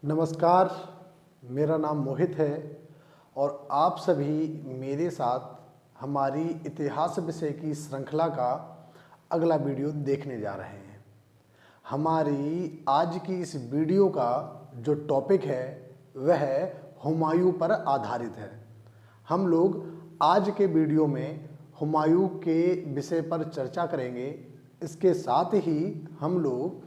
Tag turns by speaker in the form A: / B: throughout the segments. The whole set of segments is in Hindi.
A: नमस्कार, मेरा नाम मोहित है और आप सभी मेरे साथ हमारी इतिहास विषय की श्रृंखला का अगला वीडियो देखने जा रहे हैं। हमारी आज की इस वीडियो का जो टॉपिक है वह हुमायूं पर आधारित है। हम लोग आज के वीडियो में हुमायूं के विषय पर चर्चा करेंगे। इसके साथ ही हम लोग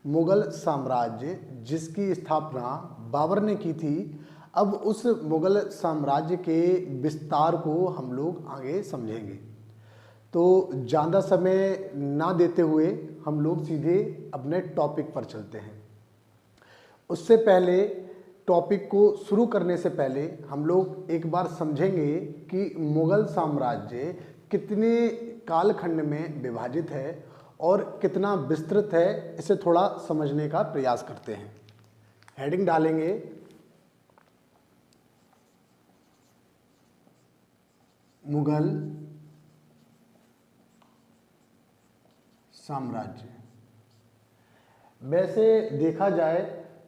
A: मुगल साम्राज्य जिसकी स्थापना बाबर ने की थी, अब उस मुगल साम्राज्य के विस्तार को हम लोग आगे समझेंगे। तो ज़्यादा समय ना देते हुए हम लोग सीधे अपने टॉपिक पर चलते हैं। उससे पहले टॉपिक को शुरू करने से पहले हम लोग एक बार समझेंगे कि मुगल साम्राज्य कितने कालखंड में विभाजित है और कितना विस्तृत है, इसे थोड़ा समझने का प्रयास करते हैं। हेडिंग डालेंगे मुगल साम्राज्य। वैसे देखा जाए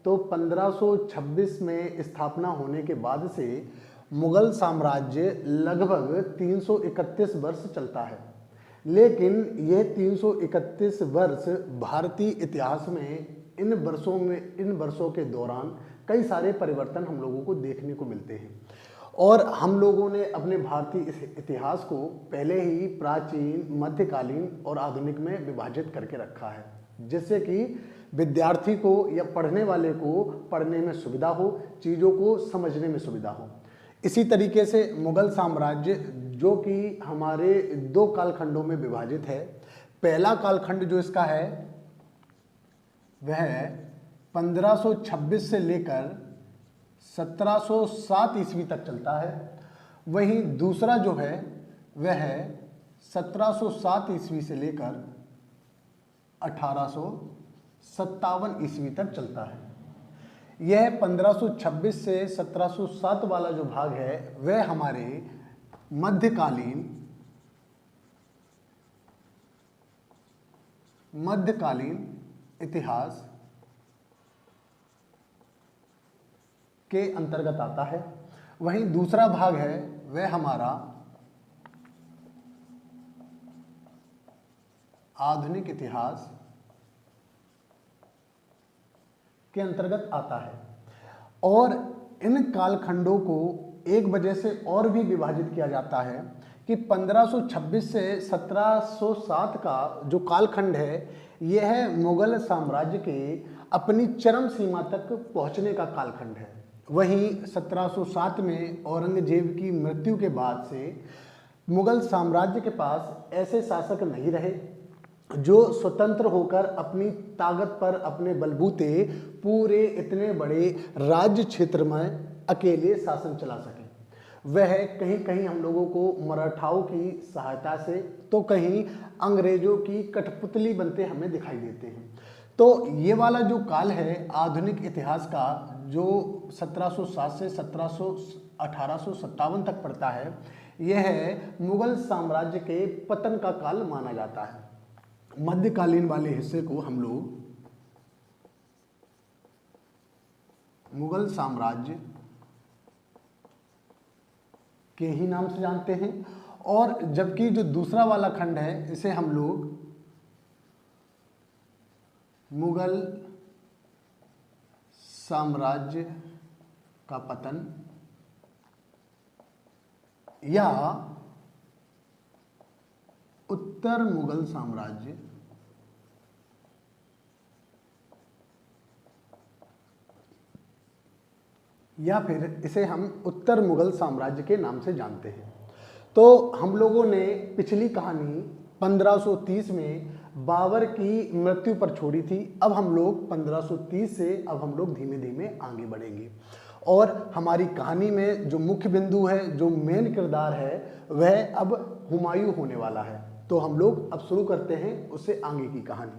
A: तो 1526 में स्थापना होने के बाद से मुगल साम्राज्य लगभग 331 वर्ष चलता है, लेकिन यह 331 वर्ष भारतीय इतिहास में इन वर्षों के दौरान कई सारे परिवर्तन हम लोगों को देखने को मिलते हैं और हम लोगों ने अपने भारतीय इतिहास को पहले ही प्राचीन, मध्यकालीन और आधुनिक में विभाजित करके रखा है, जिससे कि विद्यार्थी को या पढ़ने वाले को पढ़ने में सुविधा हो, चीज़ों को समझने में सुविधा हो। इसी तरीके से मुगल साम्राज्य जो कि हमारे दो कालखंडों में विभाजित है। पहला कालखंड जो इसका है वह 1526 से लेकर 1707 ईस्वी तक चलता है। वहीं दूसरा जो है वह 1707 ईस्वी से लेकर 1857 ईस्वी तक चलता है। यह 1526 से 1707 वाला जो भाग है वह हमारे मध्यकालीन इतिहास के अंतर्गत आता है। वहीं दूसरा भाग है वह हमारा आधुनिक इतिहास के अंतर्गत आता है। और इन कालखंडों को एक वजह से और भी विभाजित किया जाता है कि 1526 से 1707 का जो कालखंड है यह मुगल साम्राज्य के अपनी चरम सीमा तक पहुंचने का कालखंड है। वहीं 1707 में औरंगजेब की मृत्यु के बाद से मुगल साम्राज्य के पास ऐसे शासक नहीं रहे जो स्वतंत्र होकर अपनी ताकत पर, अपने बलबूते पूरे इतने बड़े राज्य क्षेत्र में अकेले शासन चला सके। वह कहीं कहीं हम लोगों को मराठाओं की सहायता से तो कहीं अंग्रेजों की कठपुतली बनते हमें दिखाई देते हैं। तो ये वाला जो काल है आधुनिक इतिहास का, जो 1707 से 1857 तक पड़ता है, यह मुगल साम्राज्य के पतन का काल माना जाता है। मध्यकालीन वाले हिस्से को हम लोग मुगल साम्राज्य के ही नाम से जानते हैं, और जबकि जो दूसरा वाला खंड है इसे हम लोग मुगल साम्राज्य का पतन या उत्तर मुगल साम्राज्य या फिर इसे हम उत्तर मुगल साम्राज्य के नाम से जानते हैं। तो हम लोगों ने पिछली कहानी 1530 में बाबर की मृत्यु पर छोड़ी थी। अब हम लोग 1530 से अब हम लोग धीमे धीमे आगे बढ़ेंगे और हमारी कहानी में जो मुख्य बिंदु है, जो मेन किरदार है, वह अब हुमायूं होने वाला है। तो हम लोग अब शुरू करते हैं उससे आगे की कहानी।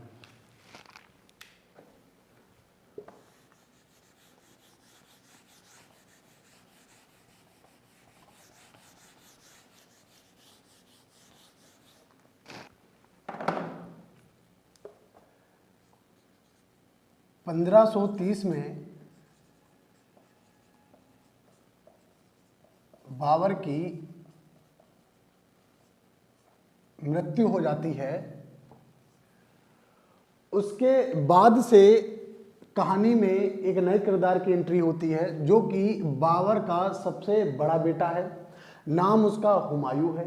A: पंद्रह 1530 में बाबर की मृत्यु हो जाती है, उसके बाद से कहानी में एक नए किरदार की एंट्री होती है जो कि बाबर का सबसे बड़ा बेटा है। नाम उसका हुमायूं है।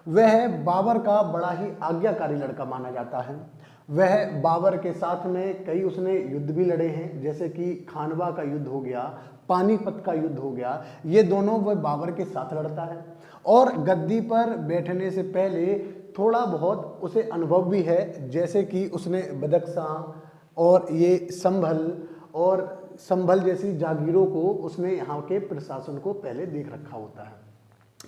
A: वह बाबर का बड़ा ही आज्ञाकारी लड़का माना जाता है। वह बाबर के साथ में कई उसने युद्ध भी लड़े हैं, जैसे कि खानवा का युद्ध हो गया, पानीपत का युद्ध हो गया। ये दोनों वह बाबर के साथ लड़ता है और गद्दी पर बैठने से पहले थोड़ा बहुत उसे अनुभव भी है, जैसे कि उसने बदख्शां और ये संभल जैसी जागीरों को उसने यहाँ के प्रशासन को पहले देख रखा होता है।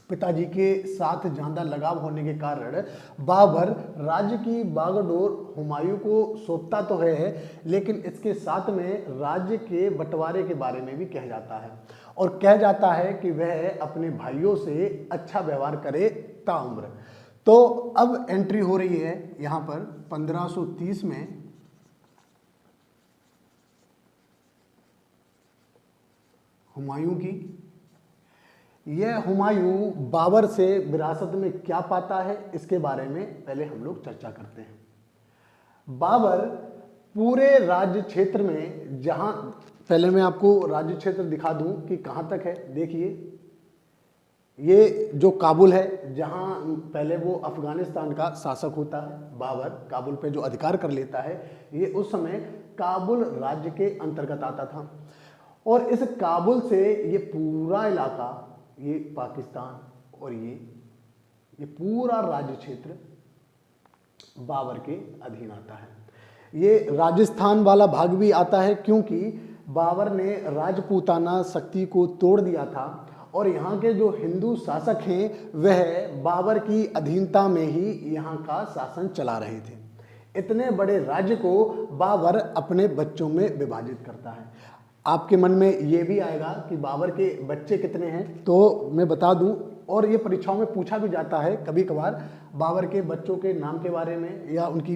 A: पिताजी के साथ ज्यादा लगाव होने के कारण बाबर राज्य की बागडोर हुमायूं को सौंपता तो है, लेकिन इसके साथ में राज्य के बंटवारे के बारे में भी कह जाता है और कह जाता है कि वह अपने भाइयों से अच्छा व्यवहार करे ताउम्र। तो अब एंट्री हो रही है यहाँ पर 1530 में हुमायूं की। यह हुमायूं बाबर से विरासत में क्या पाता है, इसके बारे में पहले हम लोग चर्चा करते हैं। बाबर पूरे राज्य क्षेत्र में, जहां पहले मैं आपको राज्य क्षेत्र दिखा दूं कि कहां तक है। देखिए, ये जो काबुल है, जहां पहले वो अफगानिस्तान का शासक होता है, बाबर काबुल पे जो अधिकार कर लेता है, ये उस समय काबुल राज्य के अंतर्गत आता था। और इस काबुल से ये पूरा इलाका, ये पाकिस्तान और ये पूरा राज्य क्षेत्र बाबर के अधीन आता है। ये राजस्थान वाला भाग भी आता है, क्योंकि बाबर ने राजपूताना शक्ति को तोड़ दिया था और यहाँ के जो हिंदू शासक हैं वह बाबर की अधीनता में ही यहाँ का शासन चला रहे थे। इतने बड़े राज्य को बाबर अपने बच्चों में विभाजित करता है। आपके मन में ये भी आएगा कि बाबर के बच्चे कितने हैं, तो मैं बता दूं, और ये परीक्षाओं में पूछा भी जाता है कभी कभार बाबर के बच्चों के नाम के बारे में या उनकी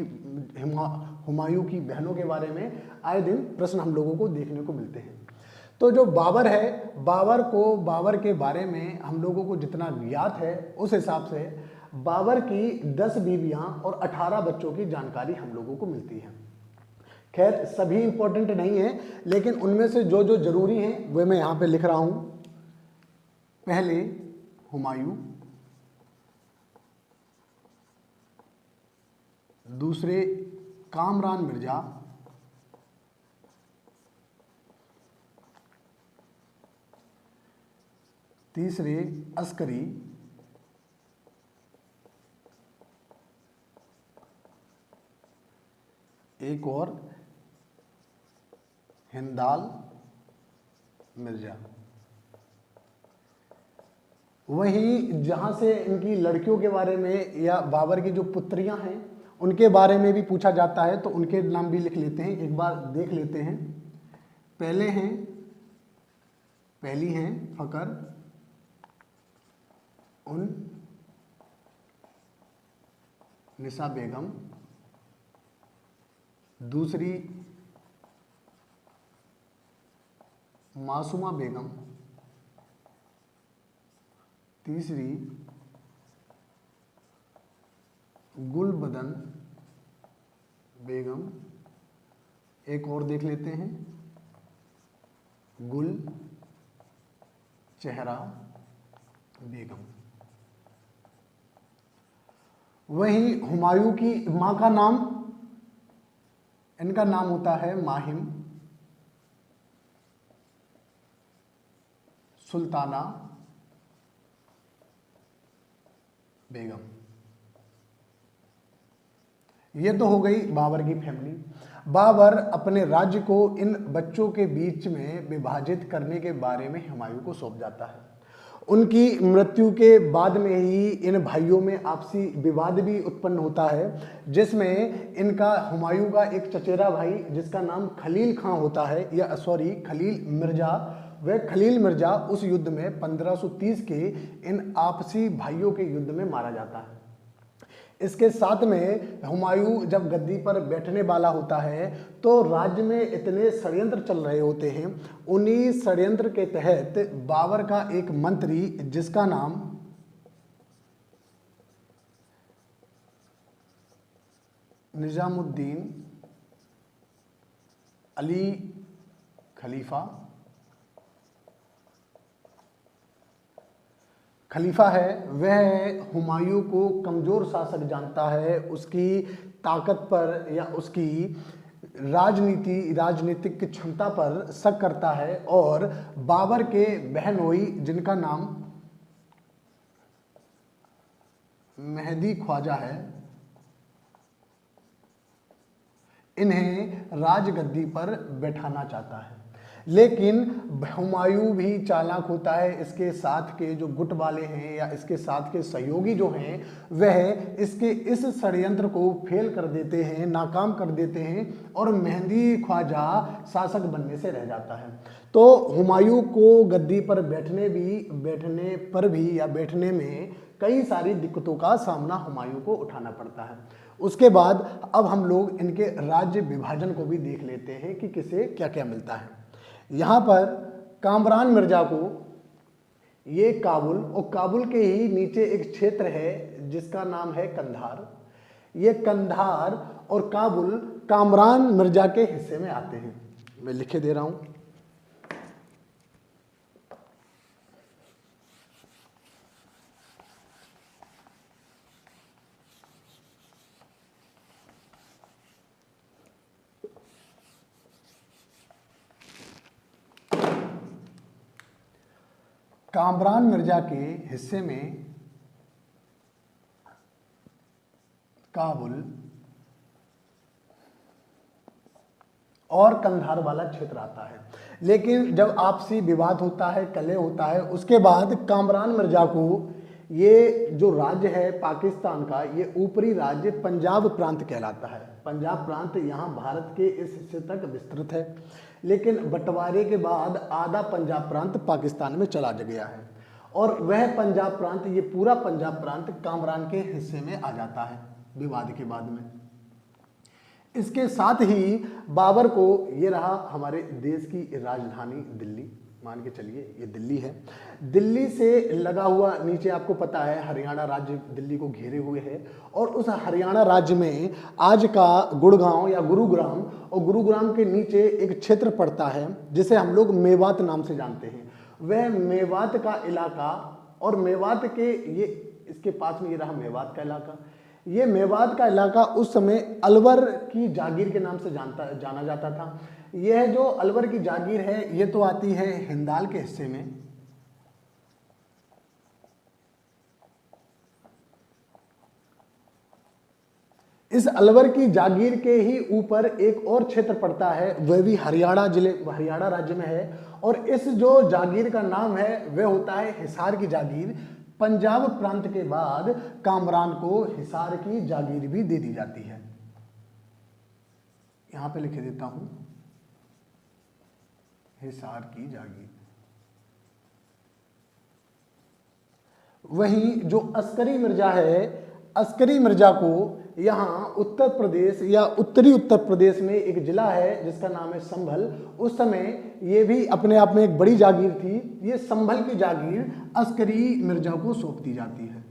A: हुमायूं की बहनों के बारे में आए दिन प्रश्न हम लोगों को देखने को मिलते हैं। तो जो बाबर है, बाबर के बारे में हम लोगों को जितना ज्ञात है उस हिसाब से बाबर की 10 बीवियां और 18 बच्चों की जानकारी हम लोगों को मिलती है। खैर, सभी इंपॉर्टेंट नहीं है, लेकिन उनमें से जो जो जरूरी हैं वे मैं यहाँ पे लिख रहा हूं। पहले हुमायूं, दूसरे कामरान मिर्जा, तीसरे अस्करी, एक और हिंदाल मिर्जा। वहीं जहां से इनकी लड़कियों के बारे में या बाबर की जो पुत्रियां हैं उनके बारे में भी पूछा जाता है, तो उनके नाम भी लिख लेते हैं, एक बार देख लेते हैं। पहली हैं फकर उन निसा बेगम, दूसरी मासूमा बेगम, तीसरी गुलबदन बेगम, एक और देख लेते हैं गुल चेहरा बेगम। वहीं हुमायूं की मां का नाम, इनका नाम होता है माहिम सुल्ताना बेगम। ये तो हो गई बाबर की फैमिली। बाबर अपने राज्य को इन बच्चों के बीच में विभाजित करने के बारे में हुमायूं को सौंप जाता है। उनकी मृत्यु के बाद में ही इन भाइयों में आपसी विवाद भी उत्पन्न होता है, जिसमें इनका हुमायूं का एक चचेरा भाई जिसका नाम खलील खां होता है, या सॉरी खलील मिर्जा, वह खलील मिर्जा उस युद्ध में 1530 के इन आपसी भाइयों के युद्ध में मारा जाता है। इसके साथ में हुमायूं जब गद्दी पर बैठने वाला होता है तो राज्य में इतने षड्यंत्र चल रहे होते हैं। उन्हीं षड्यंत्र के तहत बाबर का एक मंत्री जिसका नाम निजामुद्दीन अली खलीफा है, वह हुमायूं को कमज़ोर शासक जानता है। उसकी ताकत पर या उसकी राजनीतिक क्षमता पर शक करता है और बाबर के बहनोई जिनका नाम मेहदी ख्वाजा है, इन्हें राजगद्दी पर बैठाना चाहता है। लेकिन हुमायूं भी चालाक होता है। इसके साथ के जो गुट वाले हैं या इसके साथ के सहयोगी जो हैं वह इसके इस षड्यंत्र को फेल कर देते हैं, नाकाम कर देते हैं और मेहदी ख्वाजा शासक बनने से रह जाता है। तो हुमायूं को गद्दी पर बैठने में कई सारी दिक्कतों का सामना हुमायूं को उठाना पड़ता है। उसके बाद अब हम लोग इनके राज्य विभाजन को भी देख लेते हैं कि किसे क्या क्या मिलता है। यहाँ पर कामरान मिर्जा को ये काबुल और काबुल के ही नीचे एक क्षेत्र है जिसका नाम है कंधार। ये कंधार और काबुल कामरान मिर्जा के हिस्से में आते हैं। मैं लिखे दे रहा हूँ। कामरान मिर्जा के हिस्से में काबुल और कंधार वाला क्षेत्र आता है। लेकिन जब आपसी विवाद होता है, कलह होता है, उसके बाद कामरान मिर्जा को ये जो राज्य है पाकिस्तान का, ये ऊपरी राज्य पंजाब प्रांत कहलाता है। पंजाब प्रांत यहाँ भारत के इस हिस्से तक विस्तृत है, लेकिन बंटवारे के बाद आधा पंजाब प्रांत पाकिस्तान में चला गया है और वह पंजाब प्रांत, ये पूरा पंजाब प्रांत कामरान के हिस्से में आ जाता है विवाद के बाद में। इसके साथ ही बाबर को, ये रहा हमारे देश की राजधानी दिल्ली, मान के चलिए ये दिल्ली है। दिल्ली से लगा हुआ नीचे आपको पता है हरियाणा राज्य दिल्ली को घेरे हुए है और उस हरियाणा राज्य में आज का गुड़गांव या गुरुग्राम, और गुरुग्राम के नीचे एक क्षेत्र पड़ता है जिसे हम लोग मेवात नाम से जानते हैं। वह मेवात का इलाका, और मेवात के ये इसके पास में ये रहा मेवात का इलाका। ये मेवात का इलाका उस समय अलवर की जागीर के नाम से जाना जाता था। यह जो अलवर की जागीर है ये तो आती है हिंदाल के हिस्से में। इस अलवर की जागीर के ही ऊपर एक और क्षेत्र पड़ता है, वह भी हरियाणा राज्य में है, और इस जो जागीर का नाम है वह होता है हिसार की जागीर। पंजाब प्रांत के बाद कामरान को हिसार की जागीर भी दे दी जाती है। यहां पे लिख देता हूं हिसार की जागीर। वहीं जो अस्करी मिर्जा है, अस्करी मिर्जा को यहाँ उत्तर प्रदेश या उत्तरी उत्तर प्रदेश में एक जिला है जिसका नाम है संभल। उस समय ये भी अपने आप में एक बड़ी जागीर थी। ये संभल की जागीर अस्करी मिर्जा को सौंप दी जाती है।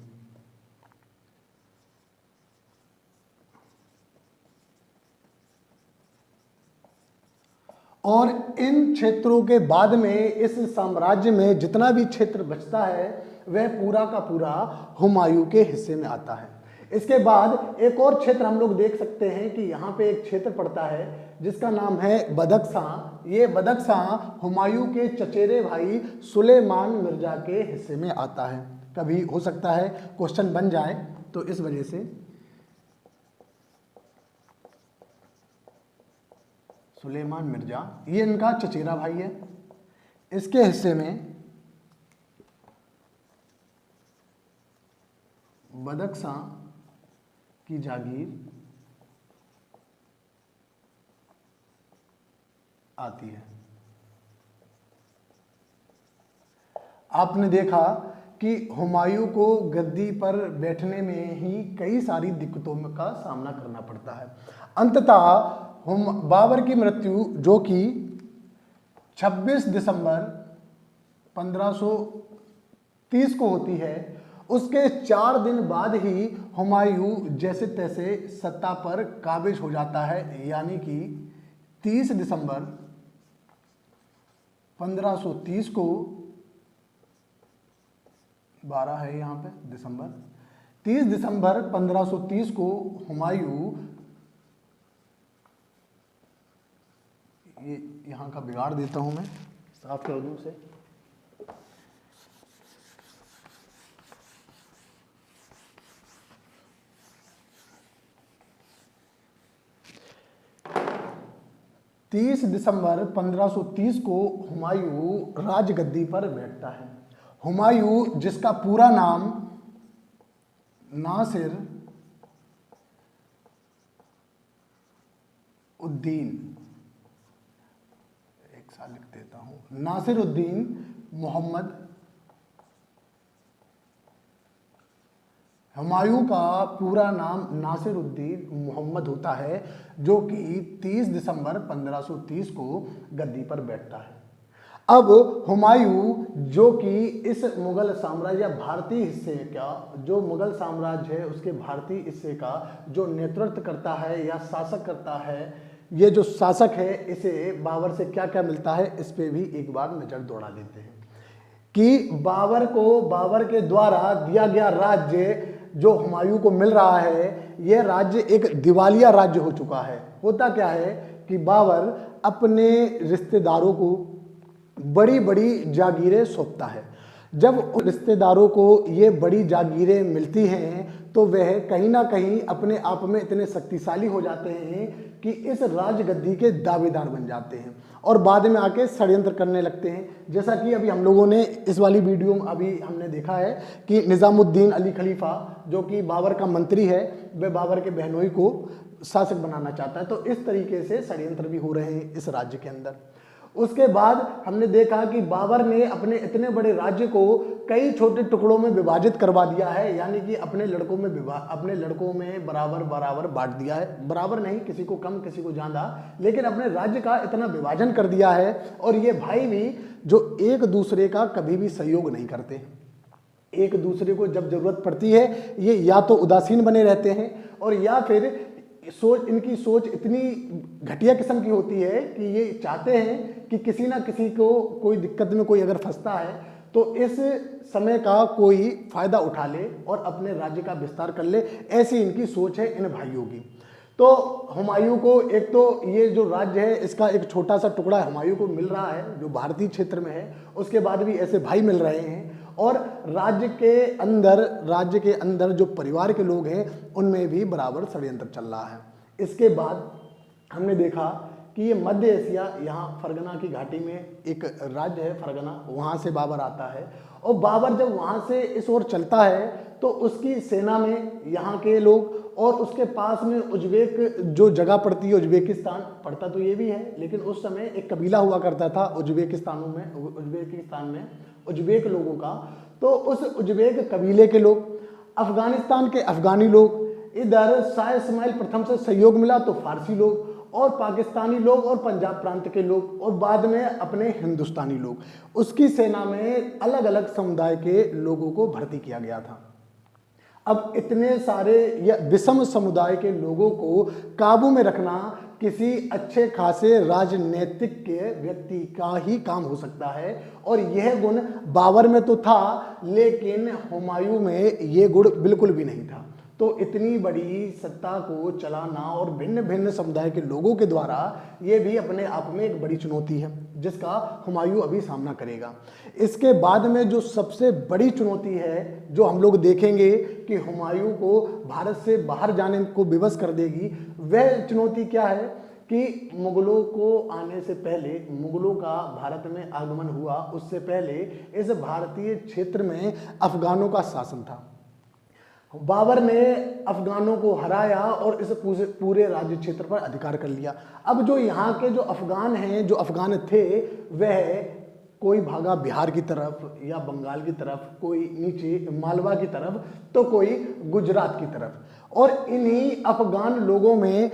A: और इन क्षेत्रों के बाद में इस साम्राज्य में जितना भी क्षेत्र बचता है वह पूरा का पूरा हुमायूं के हिस्से में आता है। इसके बाद एक और क्षेत्र हम लोग देख सकते हैं कि यहाँ पे एक क्षेत्र पड़ता है जिसका नाम है बदख्शां। ये बदख्शां हुमायूं के चचेरे भाई सुलेमान मिर्जा के हिस्से में आता है। कभी हो सकता है क्वेश्चन बन जाए, तो इस वजह से सुलेमान मिर्जा ये इनका चचेरा भाई है। इसके हिस्से में बदख्शां की जागीर आती है। आपने देखा कि हुमायूं को गद्दी पर बैठने में ही कई सारी दिक्कतों का सामना करना पड़ता है। अंततः बाबर की मृत्यु जो कि 26 दिसंबर 1530 को होती है, उसके 4 दिन बाद ही हुमायूं जैसे तैसे सत्ता पर काबिज हो जाता है, यानी कि 30 दिसंबर 1530 को 12 है यहाँ पे दिसंबर, 30 दिसंबर 1530 को हुमायूं, ये यहाँ का बिगाड़ देता हूँ मैं, साफ कर दूँ उसे। तीस दिसंबर 1530 को हुमायूं राजगद्दी पर बैठता है। हुमायूं जिसका पूरा नाम नासिर उद्दीन, एक साल लिख देता हूं, नासिर उद्दीन मोहम्मद, हुमायूं का पूरा नाम नासिर उद्दीन मोहम्मद होता है, जो कि 30 दिसंबर 1530 को गद्दी पर बैठता है। अब हुमायूं जो कि इस मुगल साम्राज्य या भारतीय हिस्से का, जो मुगल साम्राज्य है उसके भारतीय हिस्से का जो नेतृत्व करता है या शासक करता है, ये जो शासक है इसे बाबर से क्या क्या मिलता है, इस पे भी एक बार नजर दौड़ा देते हैं कि बाबर के द्वारा दिया गया राज्य जो हुमायूं को मिल रहा है, यह राज्य एक दिवालिया राज्य हो चुका है। होता क्या है कि बाबर अपने रिश्तेदारों को बड़ी बड़ी जागीरें सौंपता है। जब रिश्तेदारों को ये बड़ी जागीरें मिलती हैं तो वह कहीं ना कहीं अपने आप में इतने शक्तिशाली हो जाते हैं कि इस राजगद्दी के दावेदार बन जाते हैं और बाद में आके षड्यंत्र करने लगते हैं। जैसा कि अभी हम लोगों ने इस वाली वीडियो में अभी हमने देखा है कि निजामुद्दीन अली खलीफा जो कि बाबर का मंत्री है, वह बाबर के बहनोई को शासक बनाना चाहता है। तो इस तरीके से षड्यंत्र भी हो रहे हैं इस राज्य के अंदर। उसके बाद हमने देखा कि बाबर ने अपने इतने बड़े राज्य को कई छोटे टुकड़ों में विभाजित करवा दिया है, यानी कि अपने लड़कों में बराबर बांट दिया है। बराबर नहीं, किसी को कम किसी को ज़्यादा, लेकिन अपने राज्य का इतना विभाजन कर दिया है। और ये भाई भी जो एक दूसरे का कभी भी सहयोग नहीं करते, एक दूसरे को जब जरूरत पड़ती है ये या तो उदासीन बने रहते हैं और या फिर इनकी सोच इतनी घटिया किस्म की होती है कि ये चाहते हैं कि किसी ना किसी को कोई दिक्कत में कोई अगर फंसता है तो इस समय का कोई फायदा उठा ले और अपने राज्य का विस्तार कर ले। ऐसी इनकी सोच है इन भाइयों की। तो हुमायूं को एक तो ये जो राज्य है इसका एक छोटा सा टुकड़ा हुमायूं को मिल रहा है जो भारतीय क्षेत्र में है, उसके बाद भी ऐसे भाई मिल रहे हैं। और राज्य के अंदर जो परिवार के लोग हैं उनमें भी बराबर षड्यंत्र चल रहा है। इसके बाद हमने देखा कि ये मध्य एशिया, यहाँ फरगना की घाटी में एक राज्य है फरगना, वहाँ से बाबर आता है। और बाबर जब वहाँ से इस ओर चलता है तो उसकी सेना में यहाँ के लोग और उसके पास में उज्बेक जो जगह पड़ती है, उज्बेकिस्तान पड़ता तो ये भी है, लेकिन उस समय एक कबीला हुआ करता था उज्बेकिस्तान में उज्बेक लोगों का। तो उस उज्बेक कबीले के लोग, अफगानिस्तान के अफगानी लोग, इधर शाह इस्माइल प्रथम से सहयोग मिला तो फारसी लोग और पाकिस्तानी लोग और पंजाब प्रांत के लोग और बाद में अपने हिंदुस्तानी लोग, उसकी सेना में अलग अलग समुदाय के लोगों को भर्ती किया गया था। अब इतने सारे या विषम समुदाय के लोगों को काबू में रखना किसी अच्छे खासे राजनीतिक के व्यक्ति का ही काम हो सकता है और यह गुण बाबर में तो था लेकिन हुमायूं में यह गुण बिल्कुल भी नहीं था। तो इतनी बड़ी सत्ता को चलाना और भिन्न भिन्न समुदाय के लोगों के द्वारा ये भी अपने आप में एक बड़ी चुनौती है जिसका हुमायूं अभी सामना करेगा। इसके बाद में जो सबसे बड़ी चुनौती है जो हम लोग देखेंगे कि हुमायूं को भारत से बाहर जाने को विवश कर देगी, वह चुनौती क्या है कि मुगलों को आने से पहले, मुगलों का भारत में आगमन हुआ उससे पहले इस भारतीय क्षेत्र में अफगानों का शासन था। बाबर ने अफगानों को हराया और इस पूरे राज्य क्षेत्र पर अधिकार कर लिया। अब जो यहाँ के जो अफगान हैं, जो अफगान थे, वह कोई भागा बिहार की तरफ या बंगाल की तरफ, कोई नीचे मालवा की तरफ, तो कोई गुजरात की तरफ। और इन्हीं अफगान लोगों में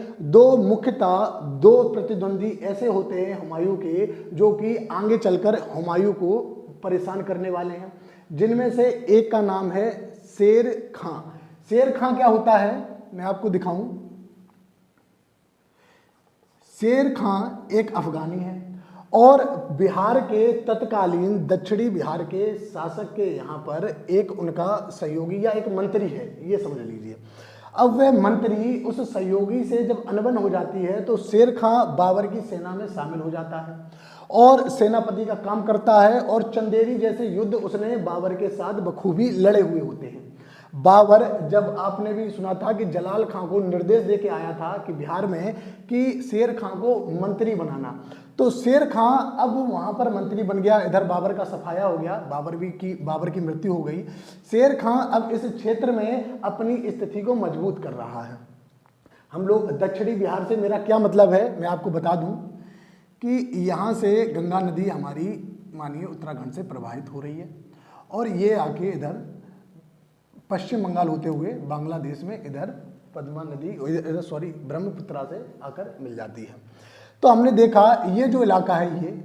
A: मुख्यतः दो प्रतिद्वंदी ऐसे होते हैं हुमायूं के, जो कि आगे चलकर हुमायूं को परेशान करने वाले हैं, जिनमें से एक का नाम है शेर खां। शेर खां क्या होता है मैं आपको दिखाऊं। शेर खां एक अफगानी है और बिहार के तत्कालीन दक्षिणी बिहार के शासक के यहाँ पर एक उनका सहयोगी या एक मंत्री है, ये समझ लीजिए। अब वह मंत्री उस सहयोगी से जब अनबन हो जाती है तो शेर खां बाबर की सेना में शामिल हो जाता है और सेनापति का काम करता है, और चंदेरी जैसे युद्ध उसने बाबर के साथ बखूबी लड़े हुए होते हैं। बाबर, जब आपने भी सुना था कि जलाल खां को निर्देश देके आया था कि बिहार में कि शेर खां को मंत्री बनाना, तो शेर खां अब वहां पर मंत्री बन गया, इधर बाबर का सफाया हो गया, बाबर की मृत्यु हो गई। शेर खां अब इस क्षेत्र में अपनी स्थिति को मजबूत कर रहा है। हम लोग दक्षिणी बिहार से, मेरा क्या मतलब है मैं आपको बता दूं कि यहाँ से गंगा नदी हमारी मानिए उत्तराखंड से प्रवाहित हो रही है और ये आके इधर पश्चिम बंगाल होते हुए बांग्लादेश में इधर पद्मा नदी, ब्रह्मपुत्रा से आकर मिल जाती है। तो हमने देखा ये जो इलाका है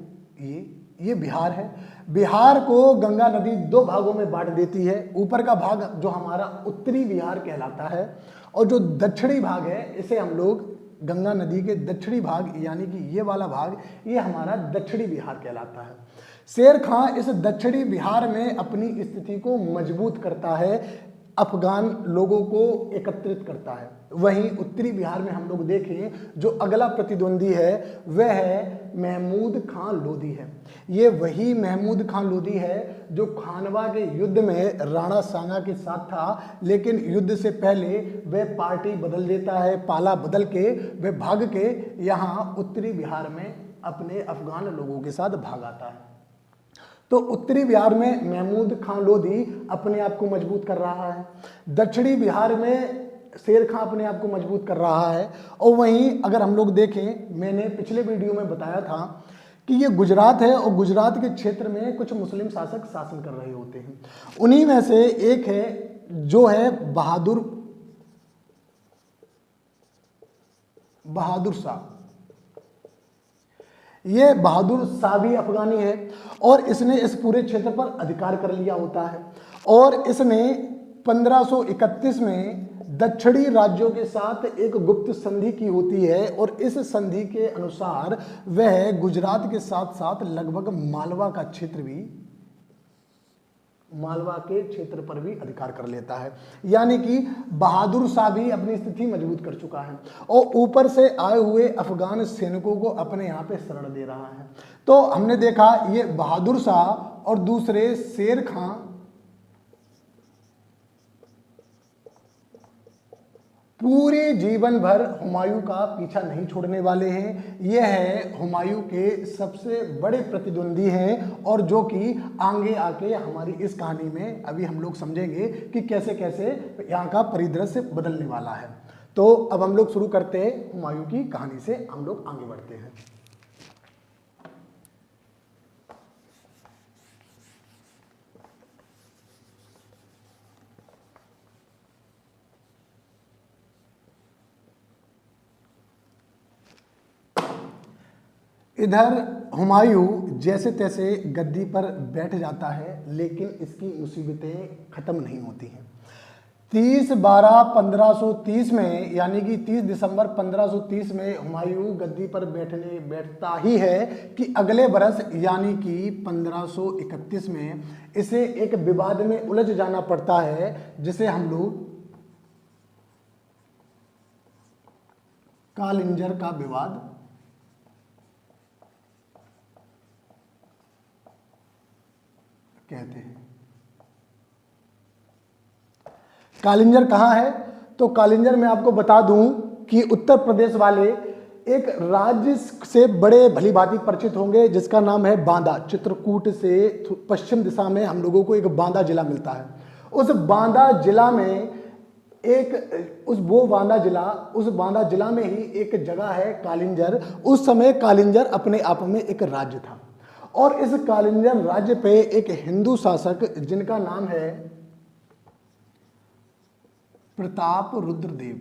A: ये बिहार है। बिहार को गंगा नदी दो भागों में बांट देती है। ऊपर का भाग जो हमारा उत्तरी बिहार कहलाता है और जो दक्षिणी भाग है इसे हम लोग गंगा नदी के दक्षिणी भाग, यानी कि ये वाला भाग, ये हमारा दक्षिणी बिहार कहलाता है। शेर खां इस दक्षिणी बिहार में अपनी स्थिति को मजबूत करता है, अफगान लोगों को एकत्रित करता है। वहीं उत्तरी बिहार में हम लोग देखें जो अगला प्रतिद्वंदी है वह है महमूद खां लोधी है। ये वही महमूद खां लोधी है जो खानवा के युद्ध में राणा सांगा के साथ था, लेकिन युद्ध से पहले वह पार्टी बदल देता है, पाला बदल के वह भाग के यहाँ उत्तरी बिहार में अपने अफगान लोगों के साथ भाग आता है। तो उत्तरी बिहार में महमूद खां लोधी अपने आप को मजबूत कर रहा है, दक्षिणी बिहार में शेर खां अपने आप को मजबूत कर रहा है। और वहीं अगर हम लोग देखें, मैंने पिछले वीडियो में बताया था कि ये गुजरात है और गुजरात के क्षेत्र में कुछ मुस्लिम शासक शासन कर रहे होते हैं। उन्हीं में से एक है जो है बहादुर शाह। ये बहादुर शाह भी अफगानी है और इसने इस पूरे क्षेत्र पर अधिकार कर लिया होता है और इसने 1531 में दक्षिणी राज्यों के साथ एक गुप्त संधि की होती है और इस संधि के अनुसार वह गुजरात के साथ साथ लगभग मालवा के क्षेत्र पर भी अधिकार कर लेता है। यानी कि बहादुर शाह भी अपनी स्थिति मजबूत कर चुका है और ऊपर से आए हुए अफगान सैनिकों को अपने यहाँ पे शरण दे रहा है। तो हमने देखा ये बहादुर शाह और दूसरे शेर खां पूरे जीवन भर हुमायूं का पीछा नहीं छोड़ने वाले हैं। यह है हुमायूं के सबसे बड़े प्रतिद्वंदी हैं और जो कि आगे आके हमारी इस कहानी में अभी हम लोग समझेंगे कि कैसे कैसे यहाँ का परिदृश्य बदलने वाला है। तो अब हम लोग शुरू करते हैं हुमायूं की कहानी से, हम लोग आगे बढ़ते हैं। इधर हुमायूं जैसे तैसे गद्दी पर बैठ जाता है, लेकिन इसकी मुसीबतें खत्म नहीं होती हैं। 30/12/1530 में, यानी कि 30 दिसंबर 1530 में हुमायूं गद्दी पर बैठता ही है कि अगले बरस यानी कि 1531 में इसे एक विवाद में उलझ जाना पड़ता है, जिसे हम लोग कालिंजर का विवाद कहते हैं। कालिंजर कहाँ है? तो कालिंजर मैं आपको बता दूं कि उत्तर प्रदेश वाले एक राज्य से बड़े भली भांति परिचित होंगे जिसका नाम है बांदा। चित्रकूट से पश्चिम दिशा में हम लोगों को एक बांदा जिला मिलता है। उस बांदा जिला में उस बांदा जिला में ही एक जगह है कालिंजर। उस समय कालिंजर अपने आप में एक राज्य था और इस कालिंजर राज्य पे एक हिंदू शासक जिनका नाम है प्रताप रुद्रदेव,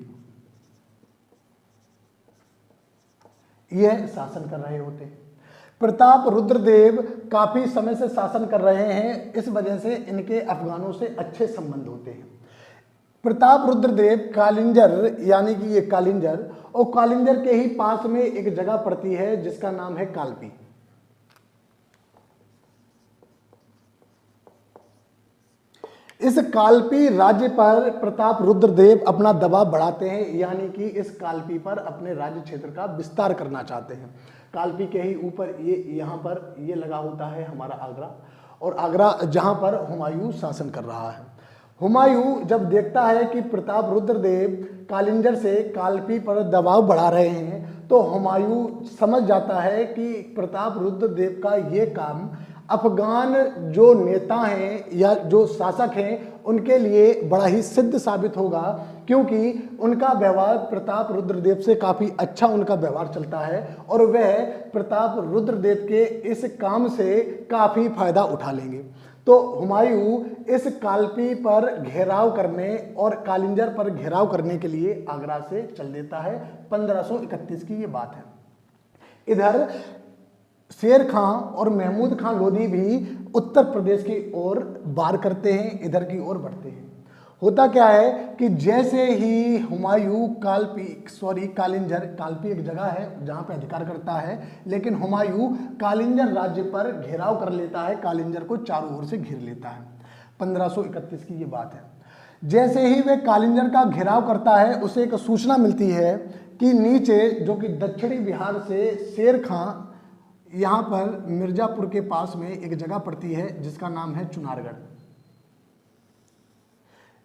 A: यह शासन कर रहे होते हैं। प्रताप रुद्रदेव काफी समय से शासन कर रहे हैं, इस वजह से इनके अफगानों से अच्छे संबंध होते हैं। प्रताप रुद्रदेव कालिंजर यानी कि ये कालिंजर, और कालिंजर के ही पास में एक जगह पड़ती है जिसका नाम है कालपी। इस कालपी राज्य पर प्रताप रुद्रदेव अपना दबाव बढ़ाते हैं, यानी कि इस कालपी पर अपने राज्य क्षेत्र का विस्तार करना चाहते हैं। कालपी के ही ऊपर ये यहाँ पर ये लगा होता है हमारा आगरा, और आगरा जहाँ पर हुमायूं शासन कर रहा है। हुमायूं जब देखता है कि प्रताप रुद्रदेव कालिंजर से कालपी पर दबाव बढ़ा रहे हैं, तो हुमायूं समझ जाता है कि प्रताप रुद्रदेव का ये काम अफगान जो नेता हैं या जो शासक हैं उनके लिए बड़ा ही सिद्ध साबित होगा, क्योंकि उनका व्यवहार प्रताप रुद्रदेव से काफ़ी अच्छा उनका व्यवहार चलता है और वह प्रताप रुद्रदेव के इस काम से काफ़ी फायदा उठा लेंगे। तो हुमायूं इस कालपी पर घेराव करने और कालिंजर पर घेराव करने के लिए आगरा से चल देता है। 1531 की ये बात है। इधर शेर खां और महमूद खां लोधी भी उत्तर प्रदेश की ओर वार करते हैं, इधर की ओर बढ़ते हैं। होता क्या है कि जैसे ही हुमायूं कालिंजर, कालपी एक जगह है जहां पे अधिकार करता है, लेकिन हुमायूं कालिंजर राज्य पर घेराव कर लेता है, कालिंजर को चारों ओर से घेर लेता है। 1531 की ये बात है। जैसे ही वह कालिंजर का घेराव करता है, उसे एक सूचना मिलती है कि नीचे जो कि दक्षिणी बिहार से शेर खां, यहाँ पर मिर्जापुर के पास में एक जगह पड़ती है जिसका नाम है चुनारगढ़,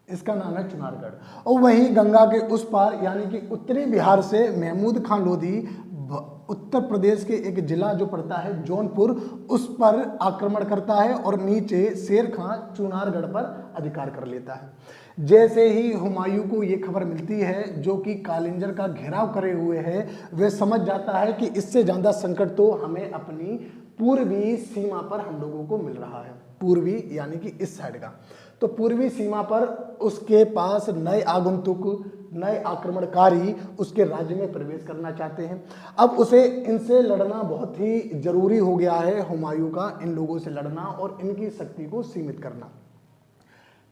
A: इसका नाम है चुनारगढ़। और वहीं गंगा के उस पार यानी कि उत्तरी बिहार से महमूद खां लोधी उत्तर प्रदेश के एक जिला जो पड़ता है जौनपुर, उस पर आक्रमण करता है और नीचे शेर खां चुनारगढ़ पर अधिकार कर लेता है। जैसे ही हुमायूं को ये खबर मिलती है जो कि कालिंजर का घेराव करे हुए है, वह समझ जाता है कि इससे ज़्यादा संकट तो हमें अपनी पूर्वी सीमा पर हम लोगों को मिल रहा है। पूर्वी यानी कि इस साइड का, तो पूर्वी सीमा पर उसके पास नए आगंतुक, नए आक्रमणकारी उसके राज्य में प्रवेश करना चाहते हैं। अब उसे इनसे लड़ना बहुत ही जरूरी हो गया है, हुमायूं का इन लोगों से लड़ना और इनकी शक्ति को सीमित करना।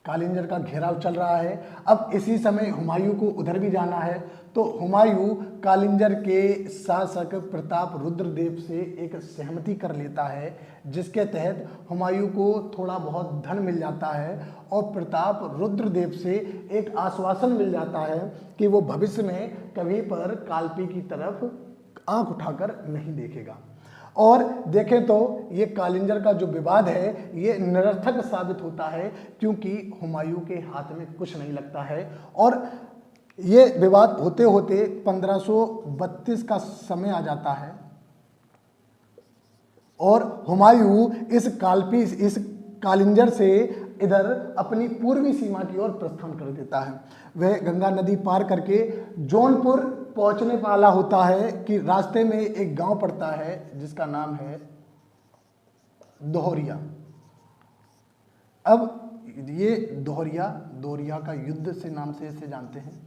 A: कालिंजर का घेराव चल रहा है। अब इसी समय हुमायूं को उधर भी जाना है, तो हुमायूं कालिंजर के शासक प्रताप रुद्रदेव से एक सहमति कर लेता है, जिसके तहत हुमायूं को थोड़ा बहुत धन मिल जाता है और प्रताप रुद्रदेव से एक आश्वासन मिल जाता है कि वो भविष्य में कभी पर कालपी की तरफ आंख उठाकर नहीं देखेगा। और देखें तो ये कालिंजर का जो विवाद है ये निरर्थक साबित होता है, क्योंकि हुमायूं के हाथ में कुछ नहीं लगता है। और ये विवाद होते होते 1532 का समय आ जाता है और हुमायूं इस कालिंजर से इधर अपनी पूर्वी सीमा की ओर प्रस्थान कर देता है। वह गंगा नदी पार करके जौनपुर पहुंचने वाला होता है कि रास्ते में एक गांव पड़ता है जिसका नाम है दोहरिया। अब ये दोहरिया का युद्ध से नाम से इसे जानते हैं।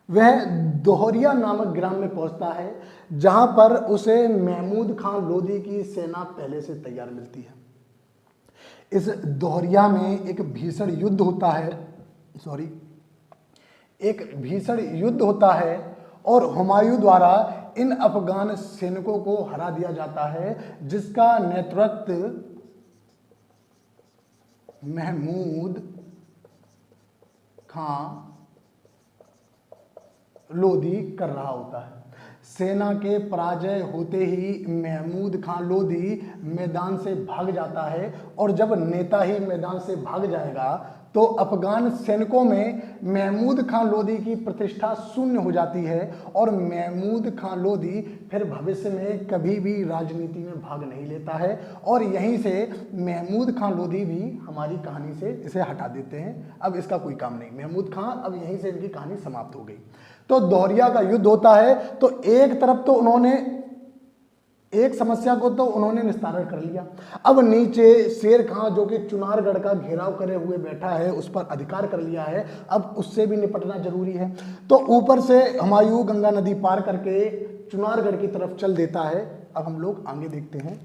A: वह दोहरिया नामक ग्राम में पहुंचता है जहां पर उसे महमूद खां लोधी की सेना पहले से तैयार मिलती है। इस दोहरिया में एक भीषण युद्ध होता है और हुमायूं द्वारा इन अफगान सैनिकों को हरा दिया जाता है, जिसका नेतृत्व महमूद खां लोधी कर रहा होता है। सेना के पराजय होते ही महमूद खां लोधी मैदान से भाग जाता है और जब नेता ही मैदान से भाग जाएगा तो अफगान सैनिकों में महमूद खां लोधी की प्रतिष्ठा शून्य हो जाती है और महमूद खां लोधी फिर भविष्य में कभी भी राजनीति में भाग नहीं लेता है। और यहीं से महमूद खां लोधी भी हमारी कहानी से इसे हटा देते हैं। अब इसका कोई काम नहीं, महमूद खां अब यहीं से इनकी कहानी समाप्त हो गई। तो दोहरिया का युद्ध होता है। तो एक तरफ तो उन्होंने एक समस्या को तो उन्होंने निस्तारण कर लिया। अब नीचे शेर खां जो कि चुनारगढ़ का घेराव करे हुए बैठा है, उस पर अधिकार कर लिया है, अब उससे भी निपटना जरूरी है। तो ऊपर से हुमायूं गंगा नदी पार करके चुनारगढ़ की तरफ चल देता है। अब हम लोग आगे देखते हैं।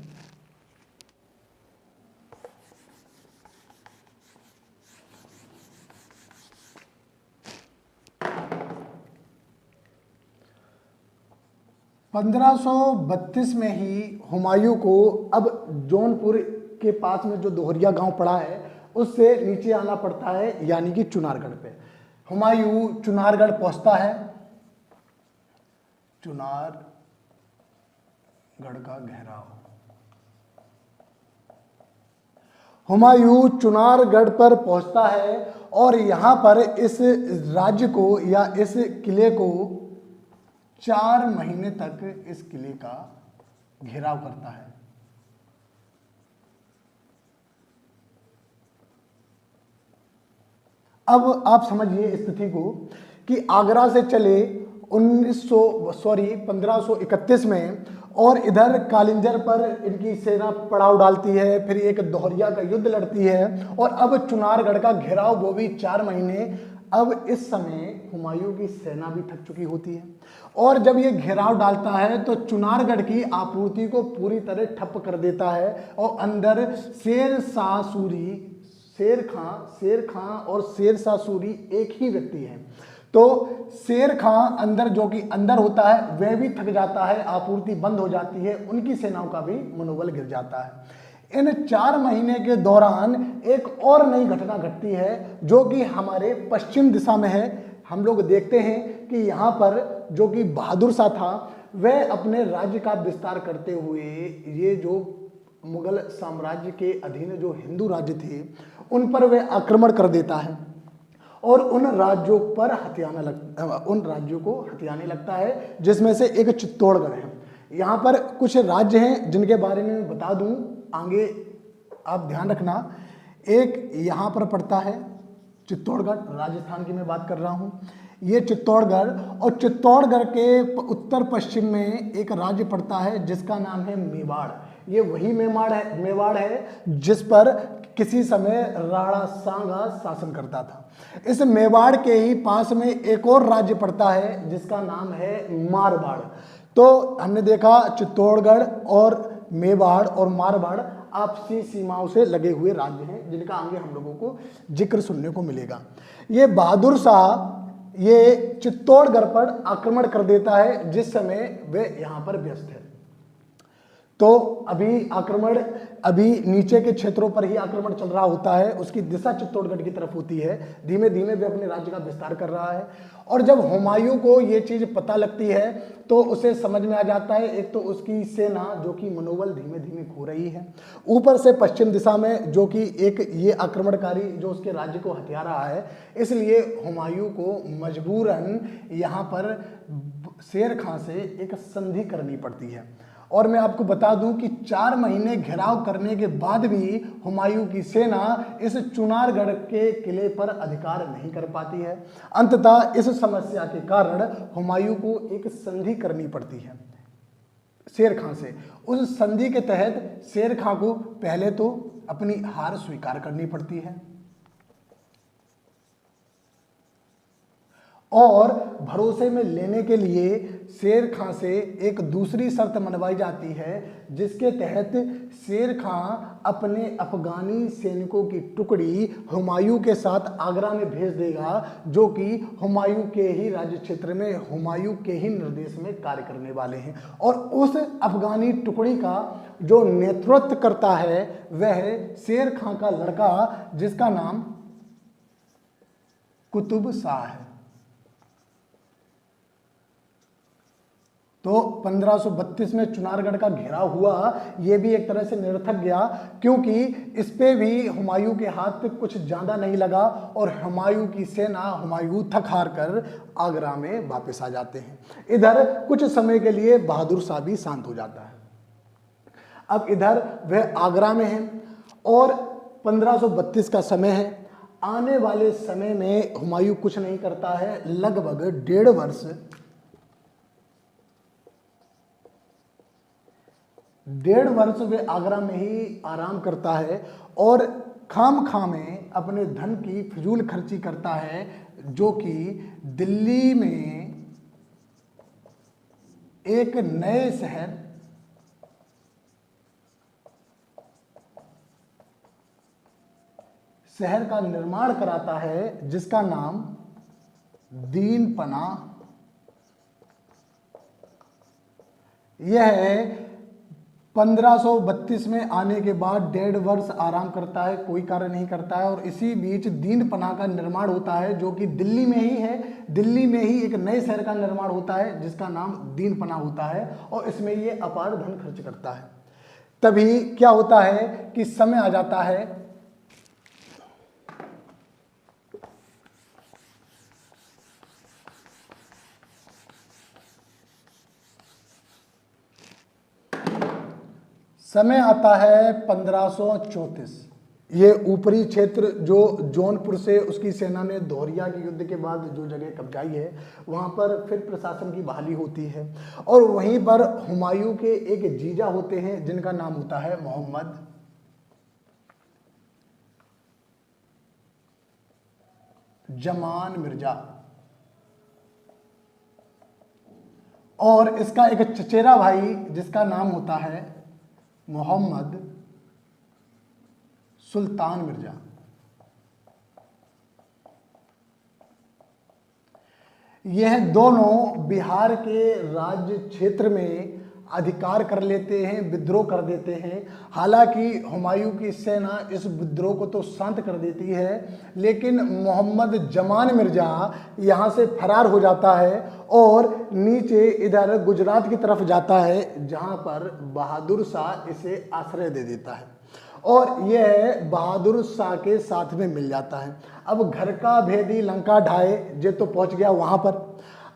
A: (1532) में ही हुमायूं को अब जौनपुर के पास में जो दोहरिया गांव पड़ा है उससे नीचे आना पड़ता है, यानी कि चुनारगढ़ पे। हुमायूं चुनारगढ़ पहुंचता है। चुनारगढ़ का घेराव, हुमायूं चुनारगढ़ पर पहुंचता है और यहां पर इस राज्य को या इस किले को 4 महीने तक इस किले का घेराव करता है। अब आप समझिए स्थिति को कि आगरा से चले 1531 में और इधर कालिंजर पर इनकी सेना पड़ाव डालती है, फिर एक दोहरिया का युद्ध लड़ती है और अब चुनारगढ़ का घेराव, वो भी 4 महीने। अब इस समय हुमायूं की सेना भी थक चुकी होती है और जब ये घेराव डालता है तो चुनारगढ़ की आपूर्ति को पूरी तरह ठप कर देता है और अंदर शेर खां और शेर शाह सूरी एक ही व्यक्ति है। तो शेर खां अंदर जो कि अंदर होता है वह भी थक जाता है, आपूर्ति बंद हो जाती है, उनकी सेनाओं का भी मनोबल गिर जाता है। इन 4 महीने के दौरान एक और नई घटना घटती है जो कि हमारे पश्चिम दिशा में है। हम लोग देखते हैं कि यहाँ पर जो कि बहादुर शाह था वह अपने राज्य का विस्तार करते हुए ये जो मुगल साम्राज्य के अधीन जो हिंदू राज्य थे उन पर वह आक्रमण कर देता है और उन राज्यों को हथियाने लगता है, जिसमें से एक चित्तौड़गढ़ है। यहाँ पर कुछ राज्य हैं जिनके बारे में बता दूं, आगे आप ध्यान रखना। एक यहाँ पर पड़ता है चित्तौड़गढ़, राजस्थान की मैं बात कर रहा हूँ, ये चित्तौड़गढ़, और चित्तौड़गढ़ के उत्तर पश्चिम में एक राज्य पड़ता है जिसका नाम है मेवाड़। ये वही मेवाड़ है जिस पर किसी समय राणा सांगा शासन करता था। इस मेवाड़ के ही पास में एक और राज्य पड़ता है जिसका नाम है मारवाड़। तो हमने देखा चित्तौड़गढ़ और मेवाड़ और मारवाड़ आपसी सीमाओं से लगे हुए राज्य हैं जिनका आगे हम लोगों को जिक्र सुनने को मिलेगा। ये बहादुर शाह ये चित्तौड़गढ़ पर आक्रमण कर देता है जिस समय वे यहाँ पर व्यस्त है। तो अभी नीचे के क्षेत्रों पर ही आक्रमण चल रहा होता है, उसकी दिशा चित्तौड़गढ़ की तरफ होती है। धीमे धीमे वे अपने राज्य का विस्तार कर रहा है और जब हुमायूं को ये चीज पता लगती है तो उसे समझ में आ जाता है, एक तो उसकी सेना जो कि मनोबल धीमे धीमे खो रही है, ऊपर से पश्चिम दिशा में जो कि एक ये आक्रमणकारी जो उसके राज्य को हथिया रहा है, इसलिए हुमायूं को मजबूरन यहाँ पर शेर खां से एक संधि करनी पड़ती है। और मैं आपको बता दूं कि 4 महीने घेराव करने के बाद भी हुमायूं की सेना इस चुनारगढ़ के किले पर अधिकार नहीं कर पाती है। अंततः इस समस्या के कारण हुमायूं को एक संधि करनी पड़ती है शेर खां से। उस संधि के तहत शेर खां को पहले तो अपनी हार स्वीकार करनी पड़ती है और भरोसे में लेने के लिए शेर खां से एक दूसरी शर्त मनवाई जाती है जिसके तहत शेर खां अपने अफगानी सैनिकों की टुकड़ी हुमायूं के साथ आगरा में भेज देगा जो कि हुमायूं के ही राज्य क्षेत्र में हुमायूं के ही निर्देश में कार्य करने वाले हैं। और उस अफगानी टुकड़ी का जो नेतृत्व करता है वह शेर खां का लड़का जिसका नाम कुतुब शाह है। तो 1532 में चुनारगढ़ का घेराव हुआ, यह भी एक तरह से निरर्थक गया क्योंकि इस पे भी हुमायूं के हाथ कुछ ज्यादा नहीं लगा और हुमायूं की सेना हुमायूं थक हार कर आगरा में वापस आ जाते हैं। इधर कुछ समय के लिए बहादुर शाह भी शांत हो जाता है। अब इधर वह आगरा में है और 1532 का समय है। आने वाले समय में हुमायूं कुछ नहीं करता है, लगभग 1.5 वर्ष 1.5 वर्ष वे आगरा में ही आराम करता है और खाम में अपने धन की फिजूल खर्ची करता है, जो कि दिल्ली में एक नए शहर का निर्माण कराता है जिसका नाम दीनपना। यह 1532 में आने के बाद 1.5 वर्ष आराम करता है, कोई कार्य नहीं करता है, और इसी बीच दीनपना का निर्माण होता है जो कि दिल्ली में ही है। दिल्ली में ही एक नए शहर का निर्माण होता है जिसका नाम दीनपना होता है, और इसमें ये अपार धन खर्च करता है। तभी क्या होता है कि समय आ जाता है समय आता है 1534। ये ऊपरी क्षेत्र जो जौनपुर से उसकी सेना ने दोहरिया के युद्ध के बाद जो जगह कब्जाई है, वहाँ पर फिर प्रशासन की बहाली होती है, और वहीं पर हुमायूं के एक जीजा होते हैं जिनका नाम होता है मोहम्मद जमान मिर्जा, और इसका एक चचेरा भाई जिसका नाम होता है मोहम्मद सुल्तान मिर्जा। यह दोनों बिहार के राज्य क्षेत्र में अधिकार कर लेते हैं, विद्रोह कर देते हैं। हालांकि हुमायूं की सेना इस विद्रोह को तो शांत कर देती है, लेकिन मोहम्मद जमान मिर्जा यहाँ से फरार हो जाता है और नीचे इधर गुजरात की तरफ जाता है, जहाँ पर बहादुर शाह इसे आश्रय दे देता है और यह बहादुर शाह के साथ में मिल जाता है। अब घर का भेदी लंका ढाए जे तो पहुँच गया वहाँ पर,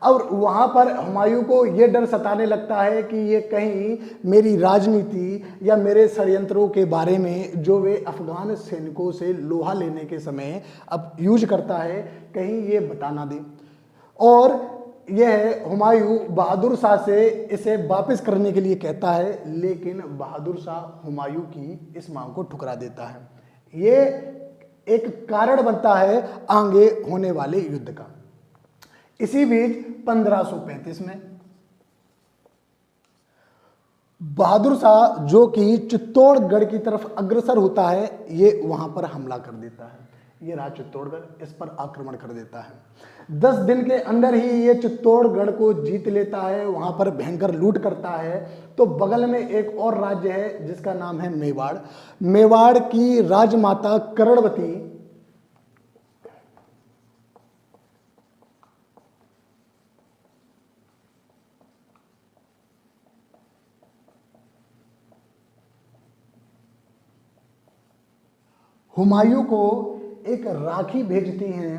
A: और वहाँ पर हुमायूं को ये डर सताने लगता है कि ये कहीं मेरी राजनीति या मेरे षड्यंत्रों के बारे में जो वे अफगान सैनिकों से लोहा लेने के समय अब यूज करता है, कहीं ये बता ना दे। और यह हुमायूं बहादुर शाह से इसे वापस करने के लिए कहता है, लेकिन बहादुर शाह हुमायूं की इस मांग को ठुकरा देता है। ये एक कारण बनता है आगे होने वाले युद्ध का। इसी बीच 1535 में बहादुर शाह जो कि चित्तौड़गढ़ की तरफ अग्रसर होता है, ये वहां पर हमला कर देता है। ये रहा चित्तौड़गढ़, इस पर आक्रमण कर देता है। 10 दिन के अंदर ही ये चित्तौड़गढ़ को जीत लेता है, वहां पर भयंकर लूट करता है। तो बगल में एक और राज्य है जिसका नाम है मेवाड़। मेवाड़ की राजमाता कर्णवती हुमायूं को एक राखी भेजती हैं।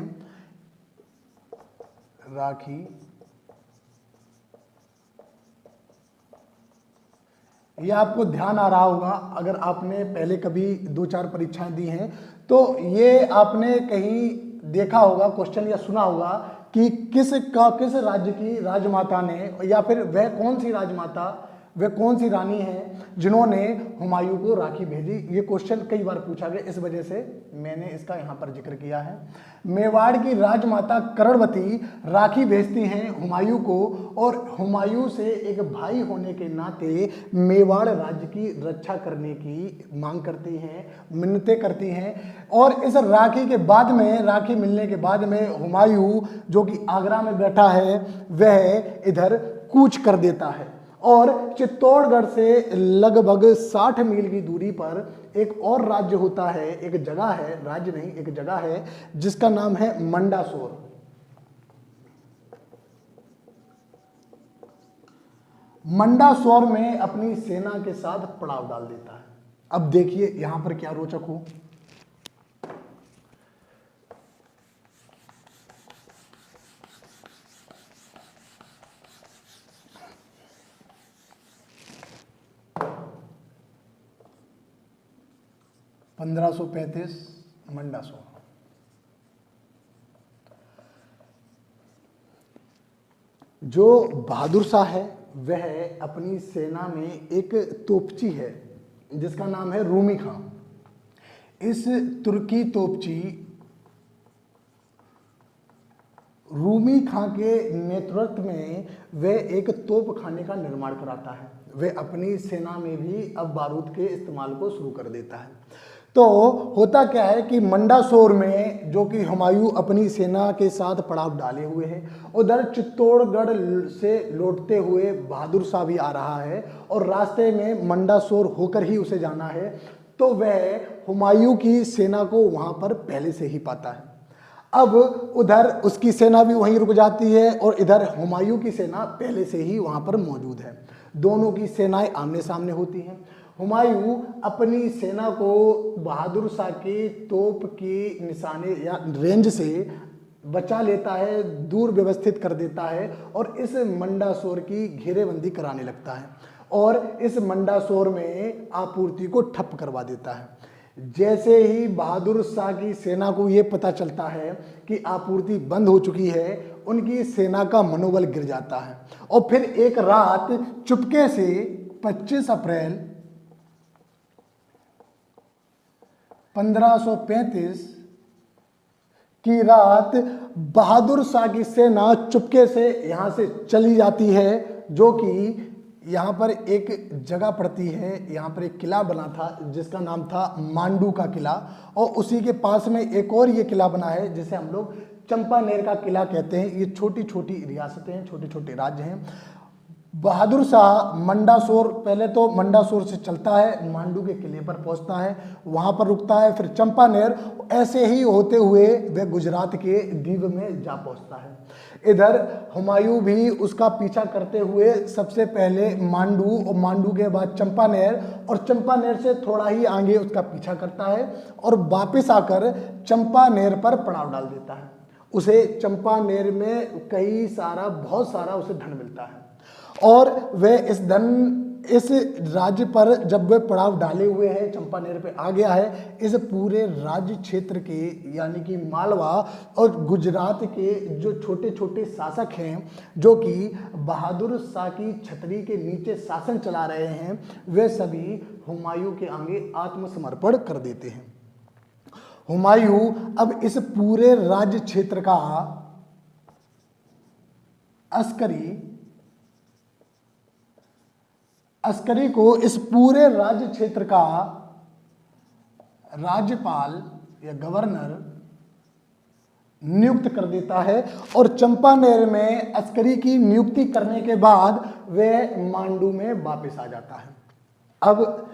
A: राखी ये आपको ध्यान आ रहा होगा, अगर आपने पहले कभी 2-4 परीक्षाएं दी हैं तो ये आपने कहीं देखा होगा क्वेश्चन या सुना होगा कि किस राज्य की राजमाता ने, या फिर वह कौन सी राजमाता, वे कौन सी रानी हैं जिन्होंने हुमायूं को राखी भेजी। ये क्वेश्चन कई बार पूछा गया, इस वजह से मैंने इसका यहाँ पर जिक्र किया है। मेवाड़ की राजमाता कर्णवती राखी भेजती हैं हुमायूं को, और हुमायूं से एक भाई होने के नाते मेवाड़ राज्य की रक्षा करने की मांग करती हैं, मिन्नतें करती हैं। और इस राखी के बाद में, राखी मिलने के बाद में हुमायूं जो कि आगरा में बैठा है वह इधर कूच कर देता है, और चित्तौड़गढ़ से लगभग 60 मील की दूरी पर एक और राज्य होता है, एक जगह है, राज्य नहीं एक जगह है जिसका नाम है मंडासौर। मंडासौर में अपनी सेना के साथ पड़ाव डाल देता है। अब देखिए यहां पर क्या रोचक हो, मंडासौर। जो बहादुर शाह है वह अपनी सेना में एक तोपची है जिसका नाम है रूमी खां। इस तुर्की तोपची रूमी खां के नेतृत्व में वह एक तोप खाने का निर्माण कराता है। वह अपनी सेना में भी अब बारूद के इस्तेमाल को शुरू कर देता है। तो होता क्या है कि मंडासोर में जो कि हुमायूं अपनी सेना के साथ पड़ाव डाले हुए हैं, उधर चित्तौड़गढ़ से लौटते हुए बहादुर शाह भी आ रहा है और रास्ते में मंडासोर होकर ही उसे जाना है। तो वह हुमायूं की सेना को वहां पर पहले से ही पाता है। अब उधर उसकी सेना भी वहीं रुक जाती है और इधर हुमायूं की सेना पहले से ही वहां पर मौजूद है। दोनों की सेनाएं आमने सामने होती हैं। हुमायूं अपनी सेना को बहादुर शाह की तोप की निशाने या रेंज से बचा लेता है, दूर व्यवस्थित कर देता है और इस मंडासोर की घेरेबंदी कराने लगता है और इस मंडासोर में आपूर्ति को ठप करवा देता है। जैसे ही बहादुर शाह की सेना को ये पता चलता है कि आपूर्ति बंद हो चुकी है, उनकी सेना का मनोबल गिर जाता है और फिर एक रात चुपके से 25 अप्रैल 1535 की रात बहादुर शाह की सेना चुपके से यहां से चली जाती है, जो कि यहाँ पर एक जगह पड़ती है। यहाँ पर एक किला बना था जिसका नाम था मांडू का किला और उसी के पास में एक और ये किला बना है जिसे हम लोग चंपानेर का किला कहते हैं। ये छोटी छोटी रियासतें हैं, छोटे छोटे राज्य हैं। बहादुर शाह मंडासोर, पहले तो मंडासोर से चलता है, मांडू के किले पर पहुंचता है, वहां पर रुकता है, फिर चंपानेर, ऐसे ही होते हुए वह गुजरात के दीव में जा पहुंचता है। इधर हुमायूं भी उसका पीछा करते हुए सबसे पहले मांडू और मांडू के बाद चंपानेर और चंपानेर से थोड़ा ही आगे उसका पीछा करता है और वापस आकर चंपानेर पर पड़ाव डाल देता है। उसे चंपानेर में बहुत सारा उसे धन मिलता है और वह इस राज्य पर जब वह पड़ाव डाले हुए हैं, चंपानेर पे आ गया है, इस पूरे राज्य क्षेत्र के यानी कि मालवा और गुजरात के जो छोटे छोटे शासक हैं जो कि बहादुर शाह की छतरी के नीचे शासन चला रहे हैं, वे सभी हुमायूं के आगे आत्मसमर्पण कर देते हैं। हुमायूं अब इस पूरे राज्य क्षेत्र का अस्करी को इस पूरे राज्य क्षेत्र का राज्यपाल या गवर्नर नियुक्त कर देता है और चंपानेर में अस्करी की नियुक्ति करने के बाद वह मांडू में वापस आ जाता है। अब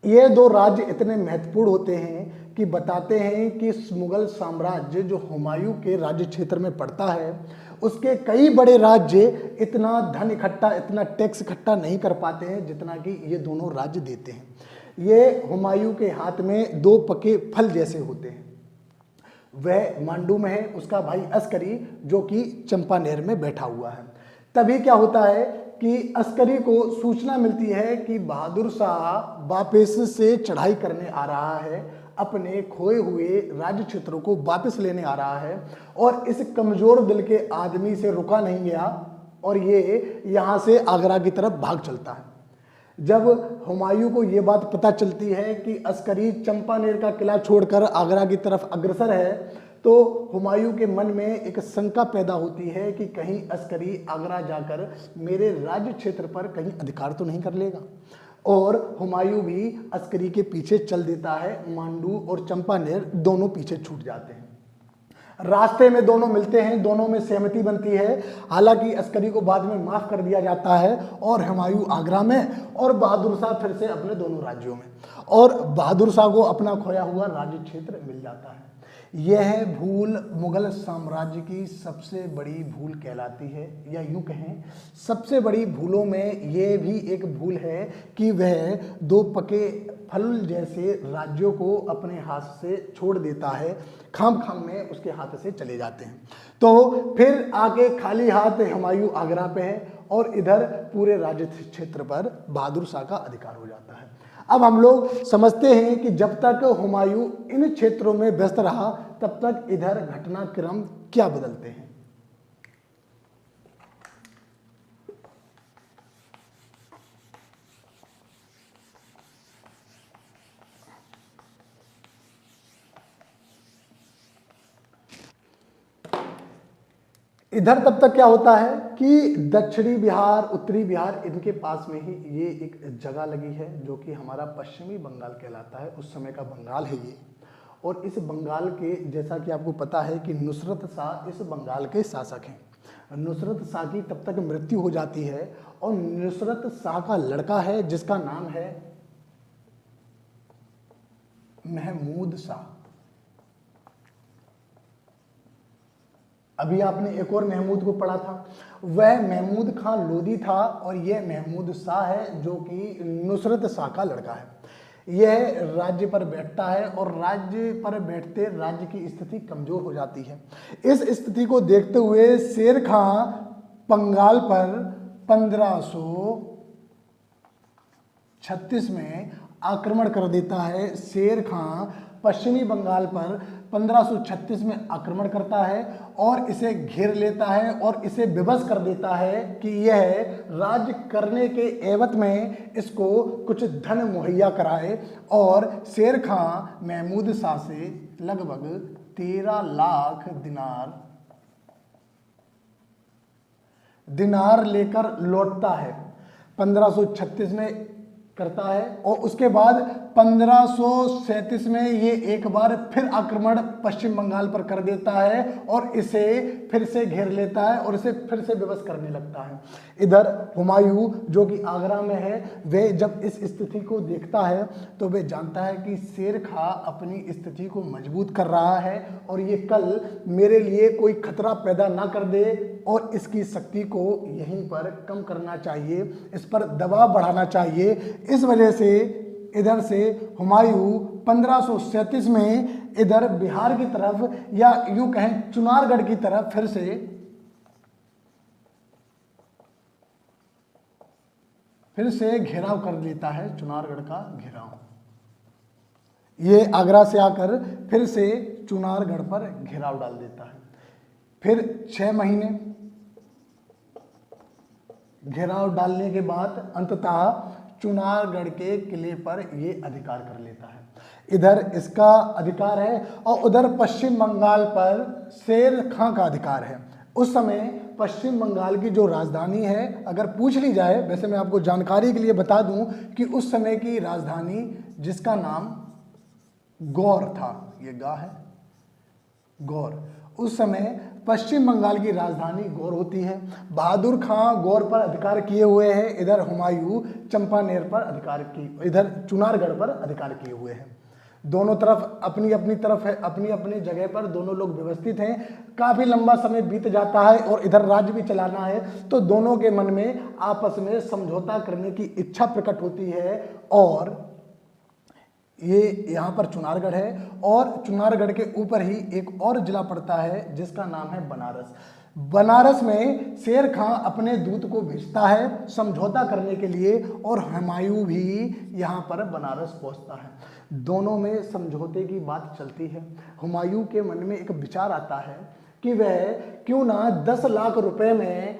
A: ये दो राज्य इतने महत्वपूर्ण होते हैं कि बताते हैं कि मुगल साम्राज्य जो हुमायूं के राज्य क्षेत्र में पड़ता है, उसके कई बड़े राज्य इतना धन इकट्ठा, इतना टैक्स इकट्ठा नहीं कर पाते हैं जितना कि ये दोनों राज्य देते हैं। ये हुमायूं के हाथ में दो पके फल जैसे होते हैं। वह मांडू में है, उसका भाई अस्करी जो कि चंपानेर में बैठा हुआ है। तभी क्या होता है कि अस्करी को सूचना मिलती है कि बहादुर शाह वापस से चढ़ाई करने आ रहा है, अपने खोए हुए राज्य क्षेत्रों को वापस लेने आ रहा है और इस कमजोर दिल के आदमी से रुका नहीं गया और ये यहाँ से आगरा की तरफ भाग चलता है। जब हुमायूं को ये बात पता चलती है कि अस्करी चंपानेर का किला छोड़कर आगरा की तरफ अग्रसर है, तो हुमायूं के मन में एक शंका पैदा होती है कि कहीं अस्करी आगरा जाकर मेरे राज्य क्षेत्र पर कहीं अधिकार तो नहीं कर लेगा। और हुमायूं भी अस्करी के पीछे चल देता है। मांडू और चंपानेर दोनों पीछे छूट जाते हैं। रास्ते में दोनों मिलते हैं, दोनों में सहमति बनती है। हालांकि अस्करी को बाद में माफ कर दिया जाता है और हुमायूं आगरा में और बहादुर शाह फिर से अपने दोनों राज्यों में, और बहादुर शाह को अपना खोया हुआ राज्य क्षेत्र मिल जाता है। यह भूल मुगल साम्राज्य की सबसे बड़ी भूल कहलाती है, या यूं कहें सबसे बड़ी भूलों में यह भी एक भूल है कि वह दो पके फल जैसे राज्यों को अपने हाथ से छोड़ देता है, खाम खाम में उसके हाथ से चले जाते हैं। तो फिर आके खाली हाथ हुमायूं आगरा पे है और इधर पूरे राज्य क्षेत्र पर बहादुर शाह का अधिकार हो जाता है। अब हम लोग समझते हैं कि जब तक हुमायूं इन क्षेत्रों में व्यस्त रहा, तब तक इधर घटनाक्रम क्या बदलते हैं। इधर तब तक क्या होता है कि दक्षिणी बिहार, उत्तरी बिहार, इनके पास में ही ये एक जगह लगी है जो कि हमारा पश्चिमी बंगाल कहलाता है। उस समय का बंगाल है ये। और इस बंगाल के, जैसा कि आपको पता है कि नुसरत शाह इस बंगाल के शासक हैं। नुसरत शाह की तब तक मृत्यु हो जाती है और नुसरत शाह का लड़का है जिसका नाम है महमूद शाह। अभी आपने एक और महमूद को पढ़ा था, वह महमूद खान लोधी था और यह महमूद शाह है जो कि नुसरत शाह का लड़का है। यह राज्य पर बैठता है और राज्य पर बैठते राज्य की स्थिति कमजोर हो जाती है। इस स्थिति को देखते हुए शेर खां बंगाल पर 1536 में आक्रमण कर देता है। शेर खां पश्चिमी बंगाल पर 1536 में आक्रमण करता है और इसे घेर लेता है और इसे विवश कर देता है कि यह राज्य करने के एवज में इसको कुछ धन मुहैया कराए। और शेर खां महमूद शाह से लगभग 13 लाख दिनार लेकर लौटता है। 1536 में करता है और उसके बाद 1537 में ये एक बार फिर आक्रमण पश्चिम बंगाल पर कर देता है और इसे फिर से घेर लेता है और इसे फिर से विवश करने लगता है। इधर हुमायूं जो कि आगरा में है, वह जब इस स्थिति को देखता है तो वह जानता है कि शेर खां अपनी स्थिति को मजबूत कर रहा है और ये कल मेरे लिए कोई खतरा पैदा ना कर दे और इसकी शक्ति को यहीं पर कम करना चाहिए, इस पर दबाव बढ़ाना चाहिए। इस वजह से इधर से हुमायूं 1537 में इधर बिहार की तरफ या यूं कहें चुनारगढ़ की तरफ फिर से घेराव कर लेता है। चुनारगढ़ का घेराव, ये आगरा से आकर फिर से चुनारगढ़ पर घेराव डाल देता है। फिर 6 महीने घेराव डालने के बाद अंततः चुनारगढ़ के किले पर ये अधिकार कर लेता है। इधर इसका अधिकार है और उधर पश्चिम बंगाल पर शेर खां का अधिकार है। उस समय पश्चिम बंगाल की जो राजधानी है, अगर पूछ ली जाए, वैसे मैं आपको जानकारी के लिए बता दूं कि उस समय की राजधानी जिसका नाम गौर था, ये गा है गौर, उस समय पश्चिम बंगाल की राजधानी गौर होती है। बहादुर खां गौर पर अधिकार किए हुए हैं, इधर हुमायूं चंपानेर पर इधर चुनारगढ़ पर अधिकार किए हुए हैं। दोनों तरफ अपनी अपनी तरफ है, अपनी अपनी जगह पर दोनों लोग व्यवस्थित हैं। काफी लंबा समय बीत जाता है और इधर राज्य भी चलाना है, तो दोनों के मन में आपस में समझौता करने की इच्छा प्रकट होती है। और ये यहाँ पर चुनारगढ़ है और चुनारगढ़ के ऊपर ही एक और जिला पड़ता है जिसका नाम है बनारस। बनारस में शेर खां अपने दूत को भेजता है समझौता करने के लिए और हुमायूं भी यहाँ पर बनारस पहुँचता है। दोनों में समझौते की बात चलती है। हुमायूं के मन में एक विचार आता है कि वह क्यों ना 10 लाख रुपए में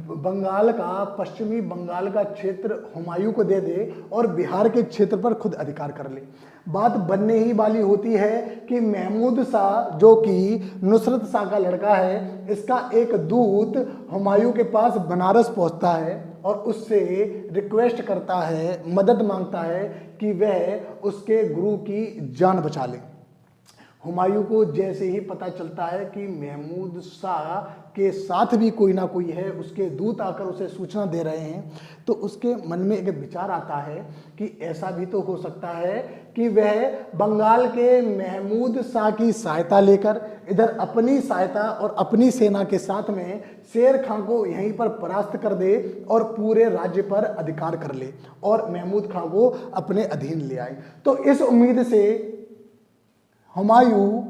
A: बंगाल का, पश्चिमी बंगाल का क्षेत्र हुमायूं को दे दे और बिहार के क्षेत्र पर खुद अधिकार कर ले। बात बनने ही वाली होती है कि महमूद शाह जो कि नुसरत शाह का लड़का है, इसका एक दूत हुमायूं के पास बनारस पहुंचता है और उससे रिक्वेस्ट करता है, मदद मांगता है कि वह उसके गुरु की जान बचा ले। हुमायूं को जैसे ही पता चलता है कि महमूद शाह के साथ भी कोई ना कोई है, उसके दूत आकर उसे सूचना दे रहे हैं, तो उसके मन में एक विचार आता है कि ऐसा भी तो हो सकता है कि वह बंगाल के महमूद शाह की सहायता लेकर इधर अपनी सहायता और अपनी सेना के साथ में शेर खां को यहीं पर परास्त कर दे और पूरे राज्य पर अधिकार कर ले और महमूद खां को अपने अधीन ले आए। तो इस उम्मीद से हुमायूं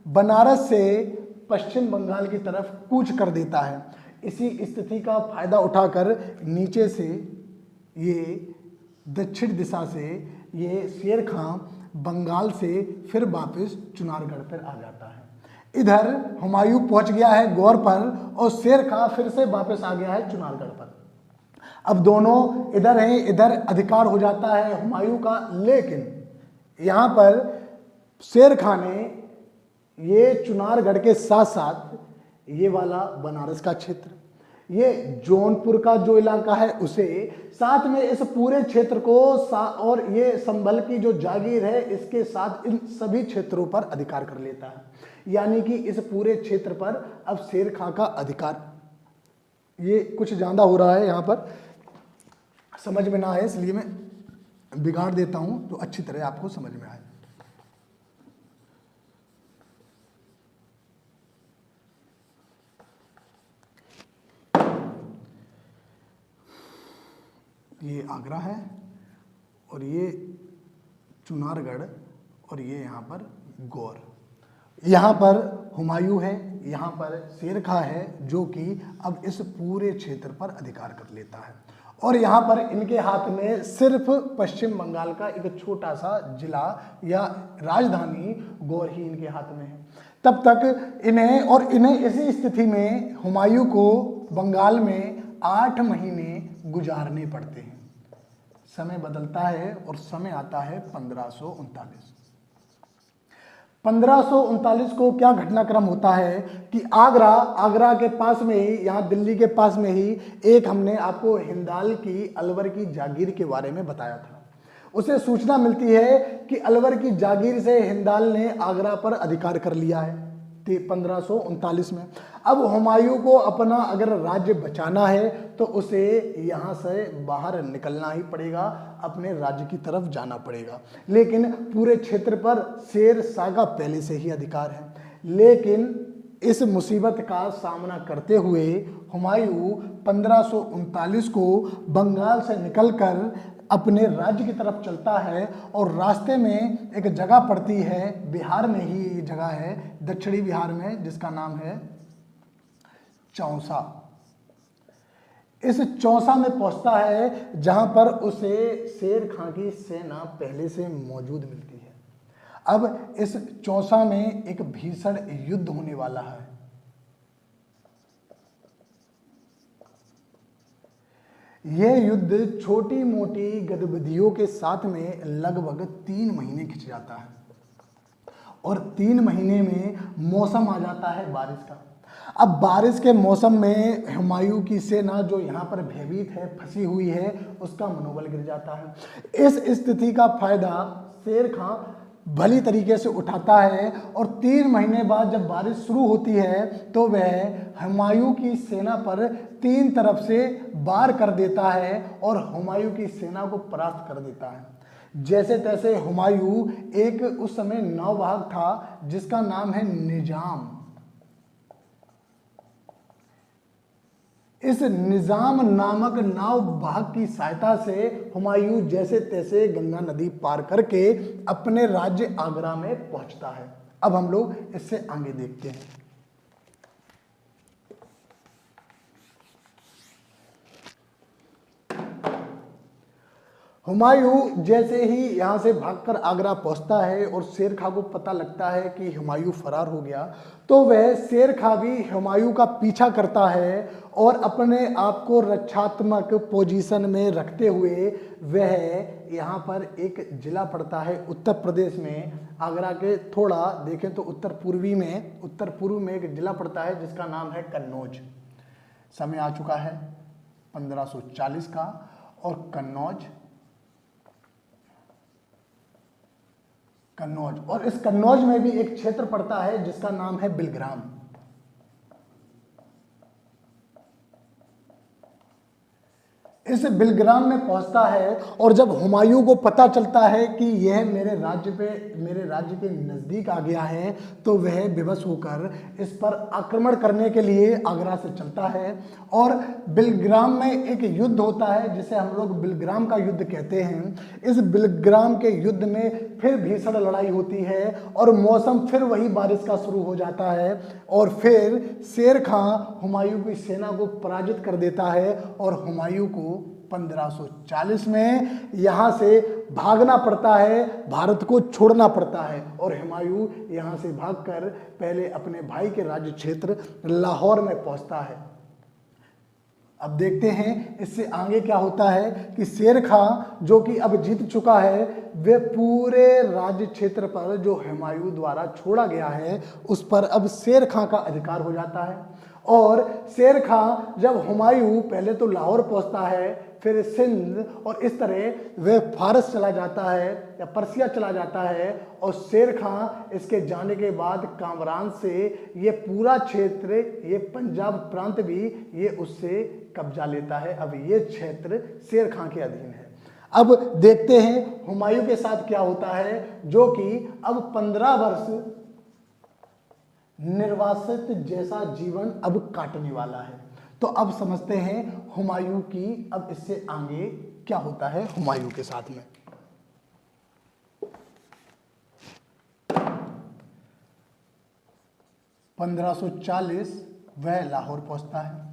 A: बनारस से पश्चिम बंगाल की तरफ कूच कर देता है। इसी स्थिति का फायदा उठाकर नीचे से ये दक्षिण दिशा से ये शेर खां बंगाल से फिर वापस चुनारगढ़ पर आ जाता है। इधर हुमायूं पहुंच गया है गौर पर और शेर खां फिर से वापस आ गया है चुनारगढ़ पर। अब दोनों इधर हैं, इधर अधिकार हो जाता है हुमायूं का, लेकिन यहाँ पर शेर खां ने ये चुनारगढ़ के साथ साथ ये वाला बनारस का क्षेत्र, ये जौनपुर का जो इलाका है उसे, साथ में इस पूरे क्षेत्र को और ये संभल की जो जागीर है इसके साथ इन सभी क्षेत्रों पर अधिकार कर लेता है। यानी कि इस पूरे क्षेत्र पर अब शेर खां का अधिकार। ये कुछ ज्यादा हो रहा है, यहाँ पर समझ में ना आए इसलिए मैं बिगाड़ देता हूं तो अच्छी तरह आपको समझ में आए। ये आगरा है और ये चुनारगढ़ और ये यहाँ पर गौर। यहाँ पर हुमायूं है, यहाँ पर शेर खां है जो कि अब इस पूरे क्षेत्र पर अधिकार कर लेता है। और यहाँ पर इनके हाथ में सिर्फ पश्चिम बंगाल का एक छोटा सा जिला या राजधानी गौर ही इनके हाथ में है। तब तक इन्हें इसी स्थिति में हुमायूं को बंगाल में 8 महीने गुजारने पड़ते हैं। समय बदलता है और समय आता है 1539। 1539 को क्या घटनाक्रम होता है कि आगरा के पास में ही, यहाँ दिल्ली के पास में ही एक हमने आपको हिंदाल की अलवर की जागीर के बारे में बताया था। उसे सूचना मिलती है कि अलवर की जागीर से हिंदाल ने आगरा पर अधिकार कर लिया है 1539 में। अब हुमायूं को अपना अगर राज्य बचाना है तो उसे यहाँ से बाहर निकलना ही पड़ेगा, अपने राज्य की तरफ जाना पड़ेगा। लेकिन पूरे क्षेत्र पर शेर शाह का पहले से ही अधिकार है। लेकिन इस मुसीबत का सामना करते हुए हुमायूं 1539 को बंगाल से निकलकर अपने राज्य की तरफ चलता है और रास्ते में एक जगह पड़ती है, बिहार में ही ये जगह है, दक्षिणी बिहार में, जिसका नाम है चौसा। इस चौसा में पहुंचता है जहां पर उसे शेर खां की सेना पहले से मौजूद मिलती है। अब इस चौसा में एक भीषण युद्ध होने वाला है। यह युद्ध छोटी मोटी गतिविधियों के साथ में लगभग 3 महीने खिंच जाता है और 3 महीने में मौसम आ जाता है बारिश का। अब बारिश के मौसम में हुमायूं की सेना जो यहाँ पर भयभीत है, फंसी हुई है, उसका मनोबल गिर जाता है। इस स्थिति का फायदा शेर खां भली तरीके से उठाता है और 3 महीने बाद जब बारिश शुरू होती है तो वह हुमायूं की सेना पर 3 तरफ से वार कर देता है और हुमायूं की सेना को परास्त कर देता है। जैसे तैसे हुमायूं एक उस समय नौवाहक था जिसका नाम है निजाम। इस निजाम नामक नाववाहक की सहायता से हुमायूं जैसे तैसे गंगा नदी पार करके अपने राज्य आगरा में पहुंचता है। अब हम लोग इससे आगे देखते हैं। हुमायूं जैसे ही यहाँ से भागकर आगरा पहुंचता है और शेर खां को पता लगता है कि हुमायूं फरार हो गया, तो वह शेर खां भी हुमायूं का पीछा करता है और अपने आप को रक्षात्मक पोजीशन में रखते हुए वह यहाँ पर एक जिला पड़ता है उत्तर प्रदेश में, आगरा के थोड़ा देखें तो उत्तर पूर्व में एक जिला पड़ता है जिसका नाम है कन्नौज। समय आ चुका है 1540 का और कन्नौज और इस कन्नौज में भी एक क्षेत्र पड़ता है जिसका नाम है बिलग्राम। इस बिलग्राम में पहुंचता है और जब हुमायूं को पता चलता है कि यह मेरे राज्य के नजदीक आ गया है तो वह विवश होकर इस पर आक्रमण करने के लिए आगरा से चलता है और बिलग्राम में एक युद्ध होता है जिसे हम लोग बिलग्राम का युद्ध कहते हैं। इस बिलग्राम के युद्ध में फिर भीषण लड़ाई होती है और मौसम फिर वही बारिश का शुरू हो जाता है और फिर शेर खां हुमायूं की सेना को पराजित कर देता है और हुमायूं को 1540 में यहाँ से भागना पड़ता है, भारत को छोड़ना पड़ता है और हुमायूं यहाँ से भागकर पहले अपने भाई के राज्य क्षेत्र लाहौर में पहुँचता है।
B: अब देखते हैं इससे आगे क्या होता है कि शेर खां जो कि अब जीत चुका है, वे पूरे राज्य क्षेत्र पर जो हुमायूं द्वारा छोड़ा गया है उस पर अब शेर खां का अधिकार हो जाता है। और शेर खां जब हुमायूं पहले तो लाहौर पहुंचता है, फिर सिंध, और इस तरह वह फारस चला जाता है या पर्सिया चला जाता है, और शेर खां इसके जाने के बाद कामरान से ये पूरा क्षेत्र, ये पंजाब प्रांत भी ये उससे कब्जा लेता है। अब ये क्षेत्र शेर खां के अधीन है। अब देखते हैं हुमायूं के साथ क्या होता है, जो कि अब 15 वर्ष निर्वासित जैसा जीवन अब काटने वाला है। तो अब समझते हैं हुमायूं की अब इससे आगे क्या होता है हुमायूं के साथ में। 1540 वह लाहौर पहुंचता है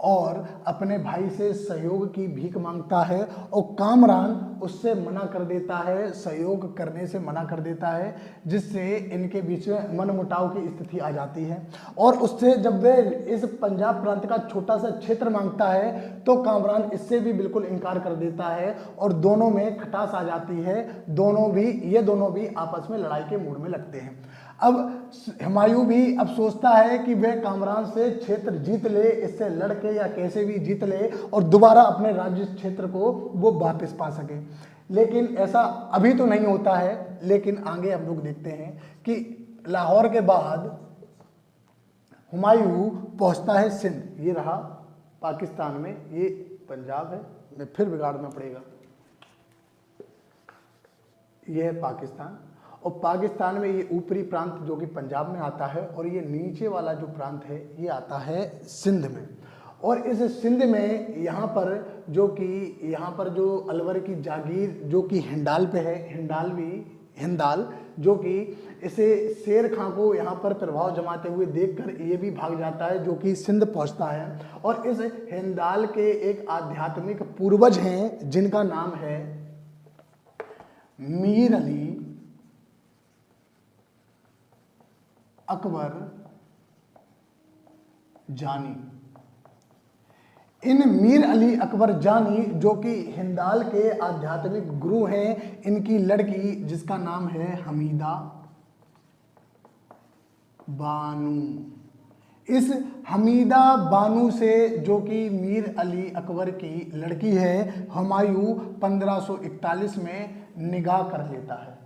B: और अपने भाई से सहयोग की भीख मांगता है, और कामरान उससे मना कर देता है, सहयोग करने से मना कर देता है, जिससे इनके बीच में मनमुटाव की स्थिति आ जाती है। और उससे जब वे इस पंजाब प्रांत का छोटा सा क्षेत्र मांगता है तो कामरान इससे भी बिल्कुल इनकार कर देता है और दोनों में खटास आ जाती है। ये दोनों भी आपस में लड़ाई के मूड में लगते हैं। अब हुमायूं भी अब सोचता है कि वह कामरान से क्षेत्र जीत ले, इससे लड़के या कैसे भी जीत ले और दोबारा अपने राज्य क्षेत्र को वो वापस पा सके। लेकिन ऐसा अभी तो नहीं होता है, लेकिन आगे हम लोग देखते हैं कि लाहौर के बाद हुमायूं पहुंचता है सिंध। ये रहा पाकिस्तान में, ये पंजाब है, मैं फिर बिगाड़ना पड़ेगा, ये है पाकिस्तान। और पाकिस्तान में ये ऊपरी प्रांत जो कि पंजाब में आता है, और ये नीचे वाला जो प्रांत है ये आता है सिंध में। और इस सिंध में यहाँ पर जो अलवर की जागीर जो कि हिंडाल पे है, हिंदाल जो कि इसे शेर खां को यहाँ पर प्रभाव जमाते हुए देखकर ये भी भाग जाता है, जो कि सिंध पहुँचता है। और इस हिंदाल के एक आध्यात्मिक पूर्वज हैं जिनका नाम है मीर अली अकबर जानी। इन मीर अली अकबर जानी जो कि हिंदाल के आध्यात्मिक गुरु हैं, इनकी लड़की जिसका नाम है हमीदा बानू, इस हमीदा बानू से जो कि मीर अली अकबर की लड़की है, हुमायूं 1541 में निकाह कर लेता है।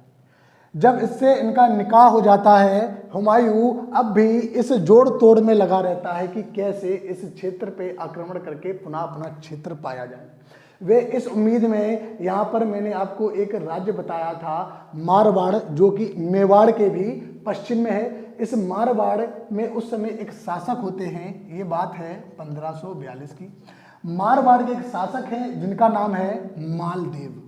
B: जब इससे इनका निकाह हो जाता है, हुमायूं अब भी इस जोड़ तोड़ में लगा रहता है कि कैसे इस क्षेत्र पे आक्रमण करके पुनः अपना क्षेत्र पाया जाए। वे इस उम्मीद में, यहाँ पर मैंने आपको एक राज्य बताया था मारवाड़, जो कि मेवाड़ के भी पश्चिम में है। इस मारवाड़ में उस समय एक शासक होते हैं, ये बात है 1542 की। मारवाड़ के एक शासक हैं जिनका नाम है मालदेव।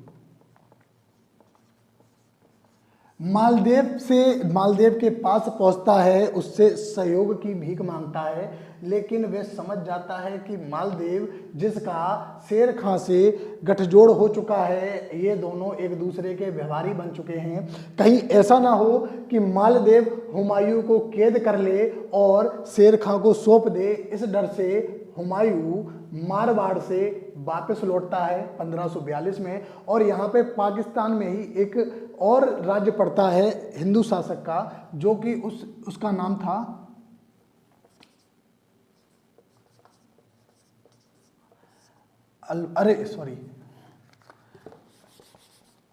B: मालदेव के पास पहुंचता है, उससे सहयोग की भीख मांगता है, लेकिन वह समझ जाता है कि मालदेव जिसका शेर खां से गठजोड़ हो चुका है, ये दोनों एक दूसरे के व्यवहारी बन चुके हैं, कहीं ऐसा ना हो कि मालदेव हुमायूं को कैद कर ले और शेर खां को सौंप दे। इस डर से हुमायूं मारवाड़ से वापस लौटता है 1542 में, और यहाँ पे पाकिस्तान में ही एक और राज्य पड़ता है हिंदू शासक का, जो कि उसका नाम था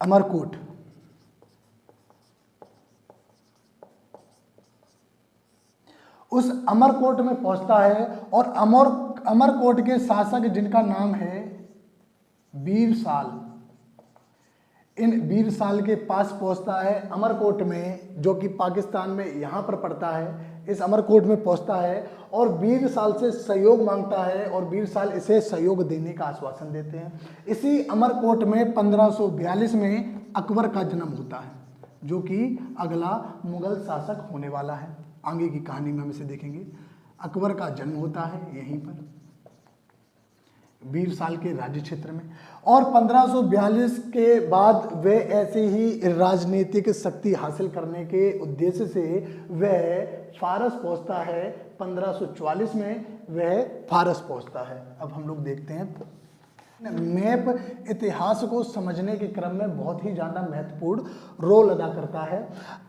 B: अमरकोट। उस अमरकोट में पहुंचता है और अमरकोट के शासक जिनका नाम है बीरसाल, इन बीरसाल के पास पहुंचता है अमरकोट में, जो कि पाकिस्तान में यहाँ पर पड़ता है। इस अमरकोट में पहुंचता है और बीरसाल से सहयोग मांगता है, और बीरसाल इसे सहयोग देने का आश्वासन देते हैं। इसी अमरकोट में 1542 में अकबर का जन्म होता है, जो कि अगला मुगल शासक होने वाला है। आगे की कहानी में हम इसे देखेंगे। अकबर का जन्म होता है यहीं पर। 20 साल के राज्य क्षेत्र में। और 1542 के बाद वे ऐसे ही राजनीतिक शक्ति हासिल करने के उद्देश्य से वह फारस पहुंचता है। 1544 में वह फारस पहुंचता है। अब हम लोग देखते हैं मैप इतिहास को समझने के क्रम में बहुत ही ज़्यादा महत्वपूर्ण रोल अदा करता है।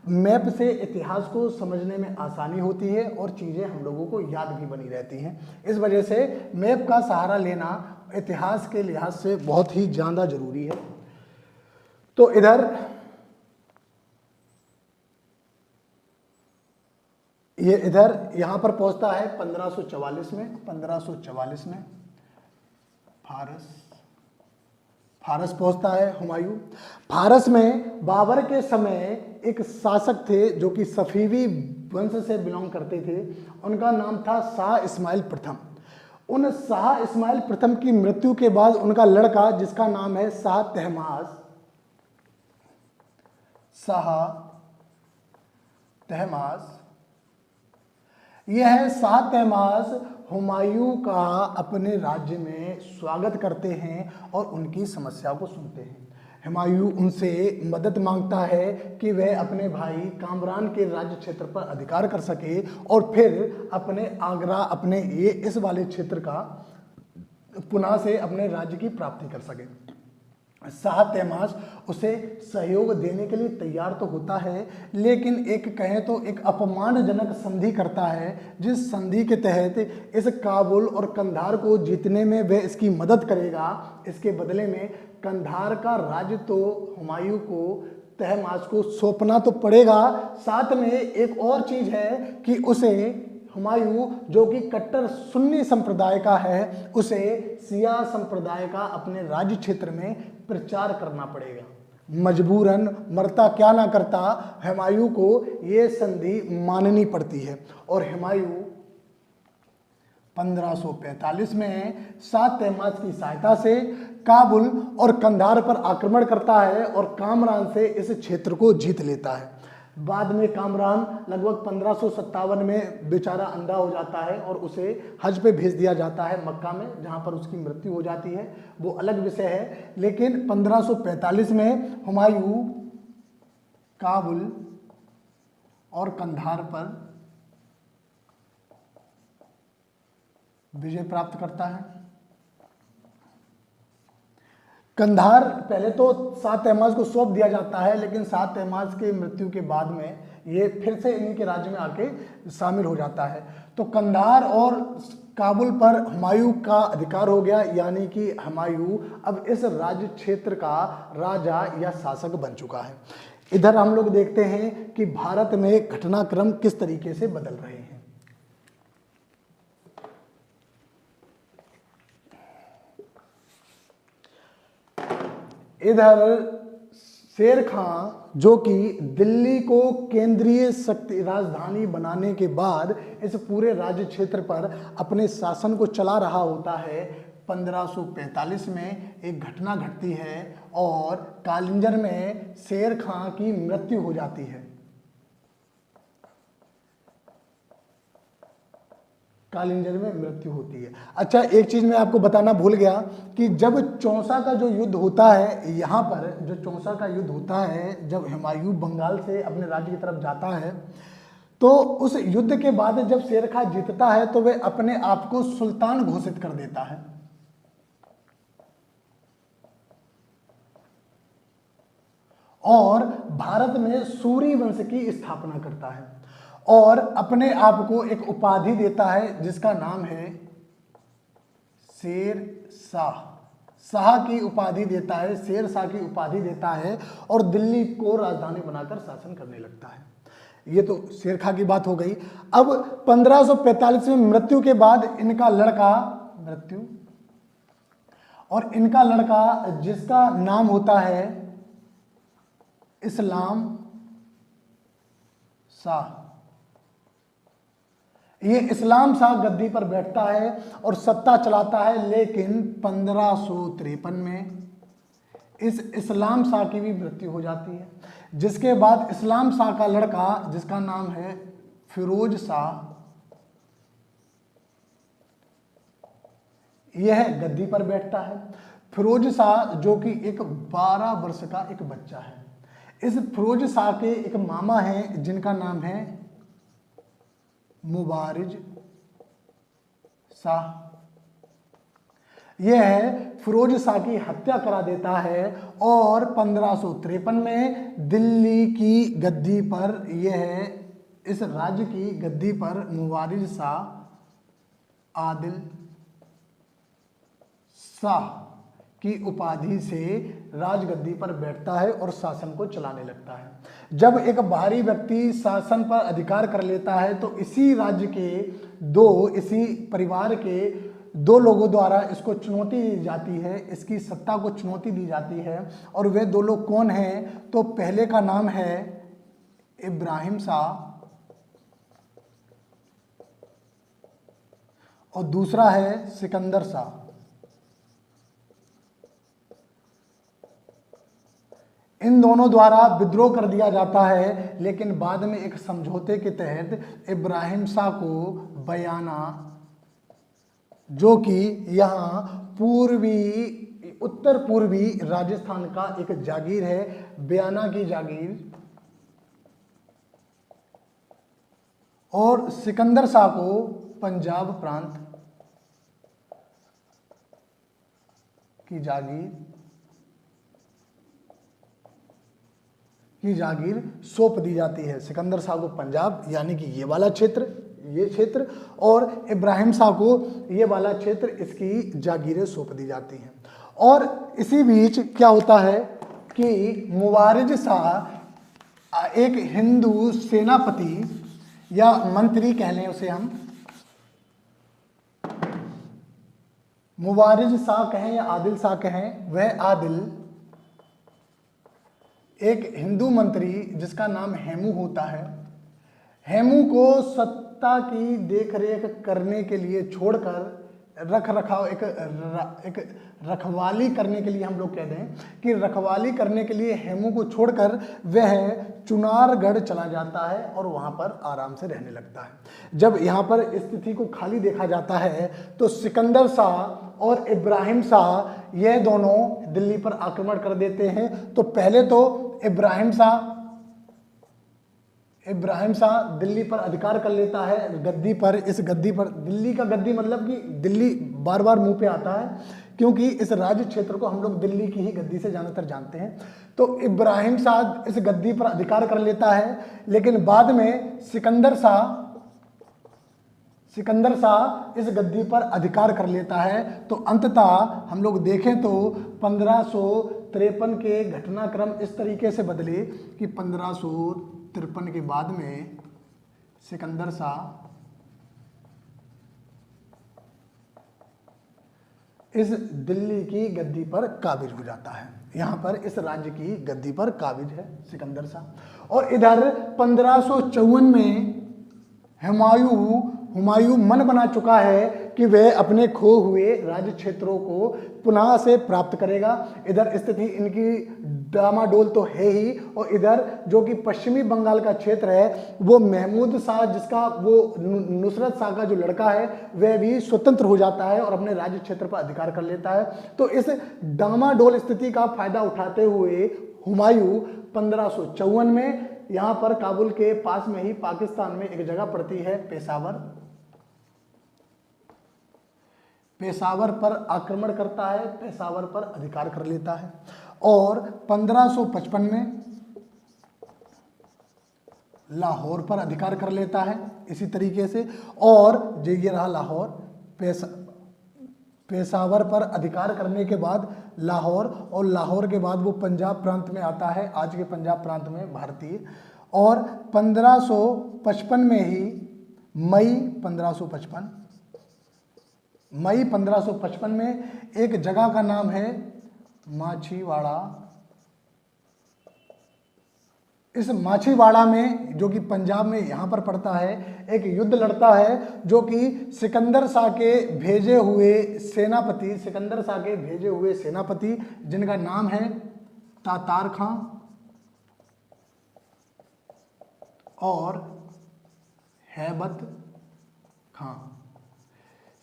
B: मैप से इतिहास को समझने में आसानी होती है और चीज़ें हम लोगों को याद भी बनी रहती हैं। इस वजह से मैप का सहारा लेना इतिहास के लिहाज से बहुत ही ज़्यादा जरूरी है। तो इधर यहाँ पर पहुंचता है 1544 में। 1544 में फारस पहुंचता है हुमायूं। फारस में बाबर के समय एक शासक थे जो कि सफीवी वंश से बिलोंग करते थे। उनका नाम था शाह इस्माइल प्रथम। उन शाह इस्माइल प्रथम की मृत्यु के बाद उनका लड़का जिसका नाम है शाह तहमास, यह शाह तहमास हुमायूं का अपने राज्य में स्वागत करते हैं और उनकी समस्या को सुनते हैं। हुमायूं उनसे मदद मांगता है कि वह अपने भाई कामरान के राज्य क्षेत्र पर अधिकार कर सके और फिर अपने आगरा, अपने ये इस वाले क्षेत्र का पुनः से अपने राज्य की प्राप्ति कर सके। शाह तहमास उसे सहयोग देने के लिए तैयार तो होता है, लेकिन एक कहें तो एक अपमानजनक संधि करता है, जिस संधि के तहत इस काबुल और कंधार को जीतने में वह इसकी मदद करेगा। इसके बदले में कंधार का राज्य तो हुमायूं को, तहमास को सौंपना तो पड़ेगा। साथ में एक और चीज है कि उसे हुमायूं जो कि कट्टर सुन्नी संप्रदाय का है, उसे शिया संप्रदाय का अपने राज्य क्षेत्र में प्रचार करना पड़ेगा। मजबूरन मरता क्या ना करता हुमायूं को ये संधि माननी पड़ती है और हुमायूं 1545 में शाह तहमास की सहायता से काबुल और कंधार पर आक्रमण करता है और कामरान से इस क्षेत्र को जीत लेता है। बाद में कामरान लगभग 1557 में बेचारा अंधा हो जाता है और उसे हज पे भेज दिया जाता है मक्का में, जहां पर उसकी मृत्यु हो जाती है, वो अलग विषय है। लेकिन 1545 में हुमायूं काबुल और कंधार पर विजय प्राप्त करता है। कंधार पहले तो शाह तहमास को सौंप दिया जाता है, लेकिन शाह तहमास की मृत्यु के बाद में ये फिर से इन्हीं के राज्य में आके शामिल हो जाता है। तो कंधार और काबुल पर हुमायूं का अधिकार हो गया, यानी कि हुमायूं अब इस राज्य क्षेत्र का राजा या शासक बन चुका है। इधर हम लोग देखते हैं कि भारत में घटनाक्रम किस तरीके से बदल रहे हैं। इधर शेर खां जो कि दिल्ली को केंद्रीय शक्ति राजधानी बनाने के बाद इस पूरे राज्य क्षेत्र पर अपने शासन को चला रहा होता है। 1545 में एक घटना घटती है और कालिंजर में शेर खां की मृत्यु हो जाती है। कालिंजर में मृत्यु होती है। अच्छा, एक चीज मैं आपको बताना भूल गया कि जब चौसा का जो युद्ध होता है, यहाँ पर जो चौसा का युद्ध होता है, जब हुमायूं बंगाल से अपने राज्य की तरफ जाता है, तो उस युद्ध के बाद जब शेर खां जीतता है तो वह अपने आप को सुल्तान घोषित कर देता है और भारत में सूरी वंश की स्थापना करता है और अपने आप को एक उपाधि देता है जिसका नाम है शेर शाह। शाह की उपाधि देता है, शेर शाह की उपाधि देता है और दिल्ली को राजधानी बनाकर शासन करने लगता है। ये तो शेर खां की बात हो गई। अब 1545 में मृत्यु के बाद इनका लड़का मृत्यु और इनका लड़का जिसका नाम होता है इस्लाम शाह, ये इस्लाम शाह गद्दी पर बैठता है और सत्ता चलाता है। लेकिन 1553 में इस इस्लाम शाह की भी मृत्यु हो जाती है, जिसके बाद इस्लाम शाह का लड़का जिसका नाम है फिरोज शाह, यह गद्दी पर बैठता है। फिरोज शाह जो कि एक 12 वर्ष का एक बच्चा है। इस फिरोज शाह के एक मामा हैं जिनका नाम है मुबारिज शाह। यह फिरोज शाह की हत्या करा देता है और 1553 में दिल्ली की गद्दी पर इस राज्य की गद्दी पर मुबारिज शाह आदिल शाह की उपाधि से राजगद्दी पर बैठता है और शासन को चलाने लगता है। जब एक बाहरी व्यक्ति शासन पर अधिकार कर लेता है तो इसी राज्य के इसी परिवार के 2 लोगों द्वारा इसको चुनौती दी जाती है, इसकी सत्ता को चुनौती दी जाती है। और वे 2 लोग कौन हैं? तो पहले का नाम है इब्राहिम शाह और दूसरा है सिकंदर शाह। इन दोनों द्वारा विद्रोह कर दिया जाता है, लेकिन बाद में एक समझौते के तहत इब्राहिम शाह को बयाना, जो कि यहाँ उत्तर पूर्वी राजस्थान का एक जागीर है, बयाना की जागीर, और सिकंदर शाह को पंजाब प्रांत की जागीर सौंप दी जाती है। सिकंदर शाह को पंजाब यानी कि ये वाला क्षेत्र, ये क्षेत्र, और इब्राहिम शाह को ये वाला क्षेत्र, इसकी जागीरें सौंप दी जाती हैं। और इसी बीच क्या होता है कि मुबारिज शाह एक हिंदू सेनापति या मंत्री कह लें उसे हम, मुबारिज शाह कहें या आदिल शाह कहें, वह आदिल एक हिंदू मंत्री जिसका नाम हेमू होता है। हेमू को सत्ता की देखरेख करने के लिए छोड़कर एक रखवाली करने के लिए, हम लोग कहते हैं कि रखवाली करने के लिए हेमू को छोड़कर वह चुनारगढ़ चला जाता है और वहां पर आराम से रहने लगता है। जब यहाँ पर स्थिति को खाली देखा जाता है तो सिकंदर शाह और इब्राहिम शाह यह दोनों दिल्ली पर आक्रमण कर देते हैं। तो पहले तो इब्राहिम शाह दिल्ली पर अधिकार कर लेता है, गद्दी पर। इस गद्दी पर, दिल्ली का गद्दी मतलब कि दिल्ली बार बार मुंह पे आता है, क्योंकि इस राज्य क्षेत्र को हम लोग दिल्ली की ही गद्दी से ज़्यादातर जानते हैं। तो इब्राहिम शाह इस गद्दी पर अधिकार कर लेता है, लेकिन बाद में सिकंदर शाह इस गद्दी पर अधिकार कर लेता है। तो अंततः हम लोग देखें तो 1553 के घटनाक्रम इस तरीके से बदले कि 1553 के बाद में सिकंदर शाह इस दिल्ली की गद्दी पर काबिज हो जाता है। यहाँ पर इस राज्य की गद्दी पर काबिज है सिकंदर शाह। और इधर 1554 में हुमायूं मन बना चुका है कि वह अपने खो हुए राज्य क्षेत्रों को पुनः से प्राप्त करेगा। इधर स्थिति इनकी डामाडोल तो है ही, और इधर जो कि पश्चिमी बंगाल का क्षेत्र है वो महमूद शाह, जिसका वो नुसरत शाह का जो लड़का है, वह भी स्वतंत्र हो जाता है और अपने राज्य क्षेत्र पर अधिकार कर लेता है। तो इस डामाडोल स्थिति का फायदा उठाते हुए हुमायूं 1554 में यहाँ पर काबुल के पास में ही पाकिस्तान में एक जगह पड़ती है पेशावर पर आक्रमण करता है, पेशावर पर अधिकार कर लेता है। और 1555 में लाहौर पर अधिकार कर लेता है इसी तरीके से। और ये रहा लाहौर, पेशावर पर अधिकार करने के बाद लाहौर, और लाहौर के बाद वो पंजाब प्रांत में आता है, आज के पंजाब प्रांत में भारतीय। और 1555 में ही मई 1555 में एक जगह का नाम है माछीवाड़ा। इस माछीवाड़ा में, जो कि पंजाब में यहाँ पर पड़ता है, एक युद्ध लड़ता है जो कि सिकंदर शाह के भेजे हुए सेनापति जिनका नाम है तातार खां और हैबत खां।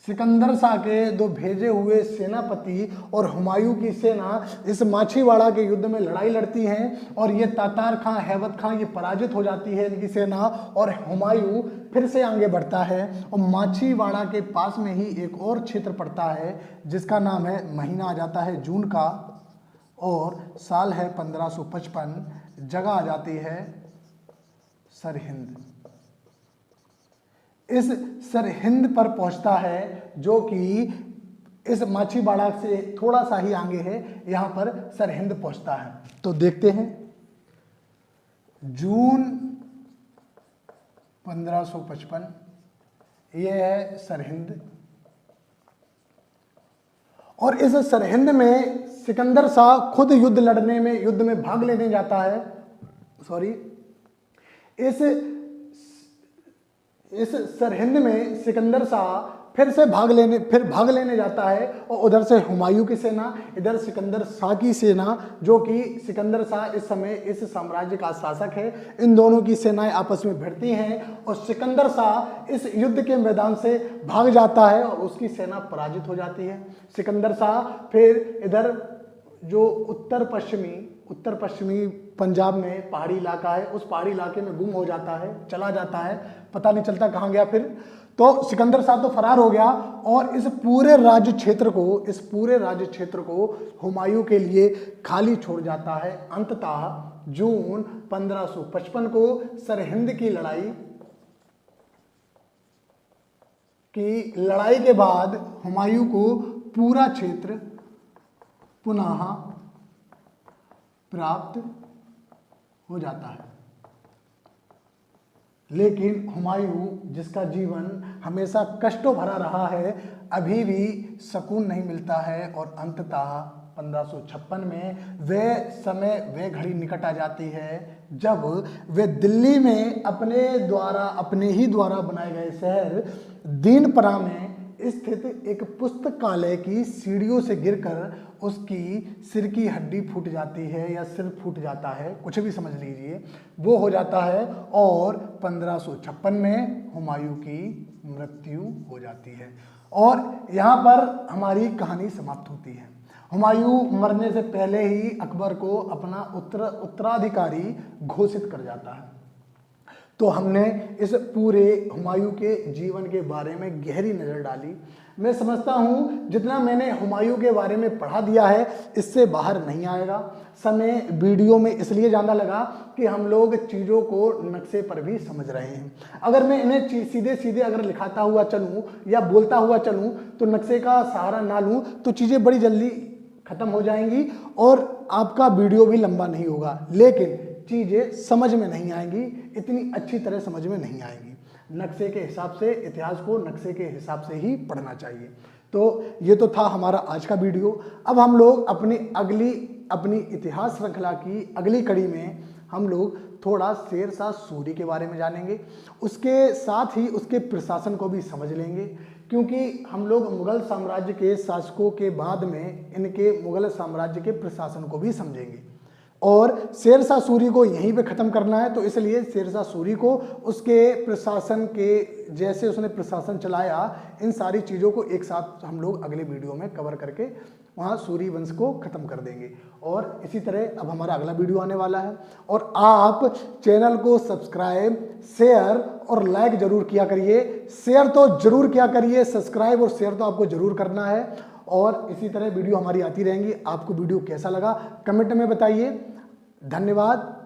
B: सिकंदर शाह के दो भेजे हुए सेनापति और हुमायूं की सेना इस माछीवाड़ा के युद्ध में लड़ाई लड़ती हैं और ये तातार खां, हैबत खां ये पराजित हो जाती है इनकी सेना, और हुमायूं फिर से आगे बढ़ता है। और माछीवाड़ा के पास में ही एक और क्षेत्र पड़ता है जिसका नाम है, महीना आ जाता है जून का और साल है 1555, जगह आ जाती है सरहिंद। इस सरहिंद पर पहुंचता है जो कि इस माछीवाड़ा से थोड़ा सा ही आगे है, यहां पर सरहिंद पहुंचता है। तो देखते हैं, जून 1555 ये है सरहिंद, और इस सरहिंद में सिकंदर शाह खुद युद्ध में भाग लेने जाता है। सॉरी, इस सरहिंद में सिकंदर शाह फिर भाग लेने जाता है, और उधर से हुमायूं की सेना, इधर सिकंदर शाह की सेना, जो कि सिकंदर शाह इस समय इस साम्राज्य का शासक है, इन दोनों की सेनाएं आपस में भिड़ती हैं और सिकंदर शाह इस युद्ध के मैदान से भाग जाता है और उसकी सेना पराजित हो जाती है। सिकंदर शाह फिर इधर जो उत्तर पश्चिमी पंजाब में पहाड़ी इलाका है, उस पहाड़ी इलाके में गुम हो जाता है, चला जाता है, पता नहीं चलता कहाँ गया। फिर तो सिकंदर शाह तो फरार हो गया और इस पूरे राज्य क्षेत्र को हुमायूं के लिए खाली छोड़ जाता है। अंततः जून 1555 को सरहिंद की लड़ाई के बाद हुमायूं को पूरा क्षेत्र पुनः प्राप्त हो जाता है। लेकिन हुमायूं, जिसका जीवन हमेशा कष्टों भरा रहा है, अभी भी सुकून नहीं मिलता है और अंततः 1556 में वह घड़ी निकट आ जाती है जब वे दिल्ली में अपने ही द्वारा बनाए गए शहर दीनपरा में स्थित एक पुस्तकालय की सीढ़ियों से गिरकर उसकी सिर की हड्डी फूट जाती है या सिर फूट जाता है, कुछ भी समझ लीजिए, वो हो जाता है और 1556 में हुमायूं की मृत्यु हो जाती है। और यहाँ पर हमारी कहानी समाप्त होती है। हुमायूं मरने से पहले ही अकबर को अपना उत्तराधिकारी घोषित कर जाता है। तो हमने इस पूरे हुमायूं के जीवन के बारे में गहरी नज़र डाली। मैं समझता हूँ जितना मैंने हुमायूं के बारे में पढ़ा दिया है इससे बाहर नहीं आएगा। समय वीडियो में इसलिए ज़्यादा लगा कि हम लोग चीज़ों को नक्शे पर भी समझ रहे हैं। अगर मैं इन्हें सीधे सीधे अगर लिखाता हुआ चलूँ या बोलता हुआ चलूँ तो नक्शे का सहारा ना लूँ तो चीज़ें बड़ी जल्दी ख़त्म हो जाएंगी और आपका वीडियो भी लंबा नहीं होगा, लेकिन चीज़ें समझ में नहीं आएंगी, इतनी अच्छी तरह समझ में नहीं आएंगी। नक्शे के हिसाब से, इतिहास को नक्शे के हिसाब से ही पढ़ना चाहिए। तो ये तो था हमारा आज का वीडियो। अब हम लोग अपनी इतिहास श्रृंखला की अगली कड़ी में हम लोग थोड़ा शेर शाह सूरी के बारे में जानेंगे, उसके साथ ही उसके प्रशासन को भी समझ लेंगे, क्योंकि हम लोग मुगल साम्राज्य के शासकों के बाद में इनके मुगल साम्राज्य के प्रशासन को भी समझेंगे। और शेर शाह सूरी को यहीं पे ख़त्म करना है, तो इसलिए शेर शाह सूरी को उसके प्रशासन के जैसे उसने प्रशासन चलाया, इन सारी चीज़ों को एक साथ हम लोग अगले वीडियो में कवर करके वहाँ सूरी वंश को ख़त्म कर देंगे। और इसी तरह अब हमारा अगला वीडियो आने वाला है और आप चैनल को सब्सक्राइब, शेयर और लाइक ज़रूर किया करिए। शेयर तो ज़रूर किया करिए, सब्सक्राइब और शेयर तो आपको ज़रूर करना है। और इसी तरह वीडियो हमारी आती रहेंगी। आपको वीडियो कैसा लगा कमेंट में बताइए। धन्यवाद।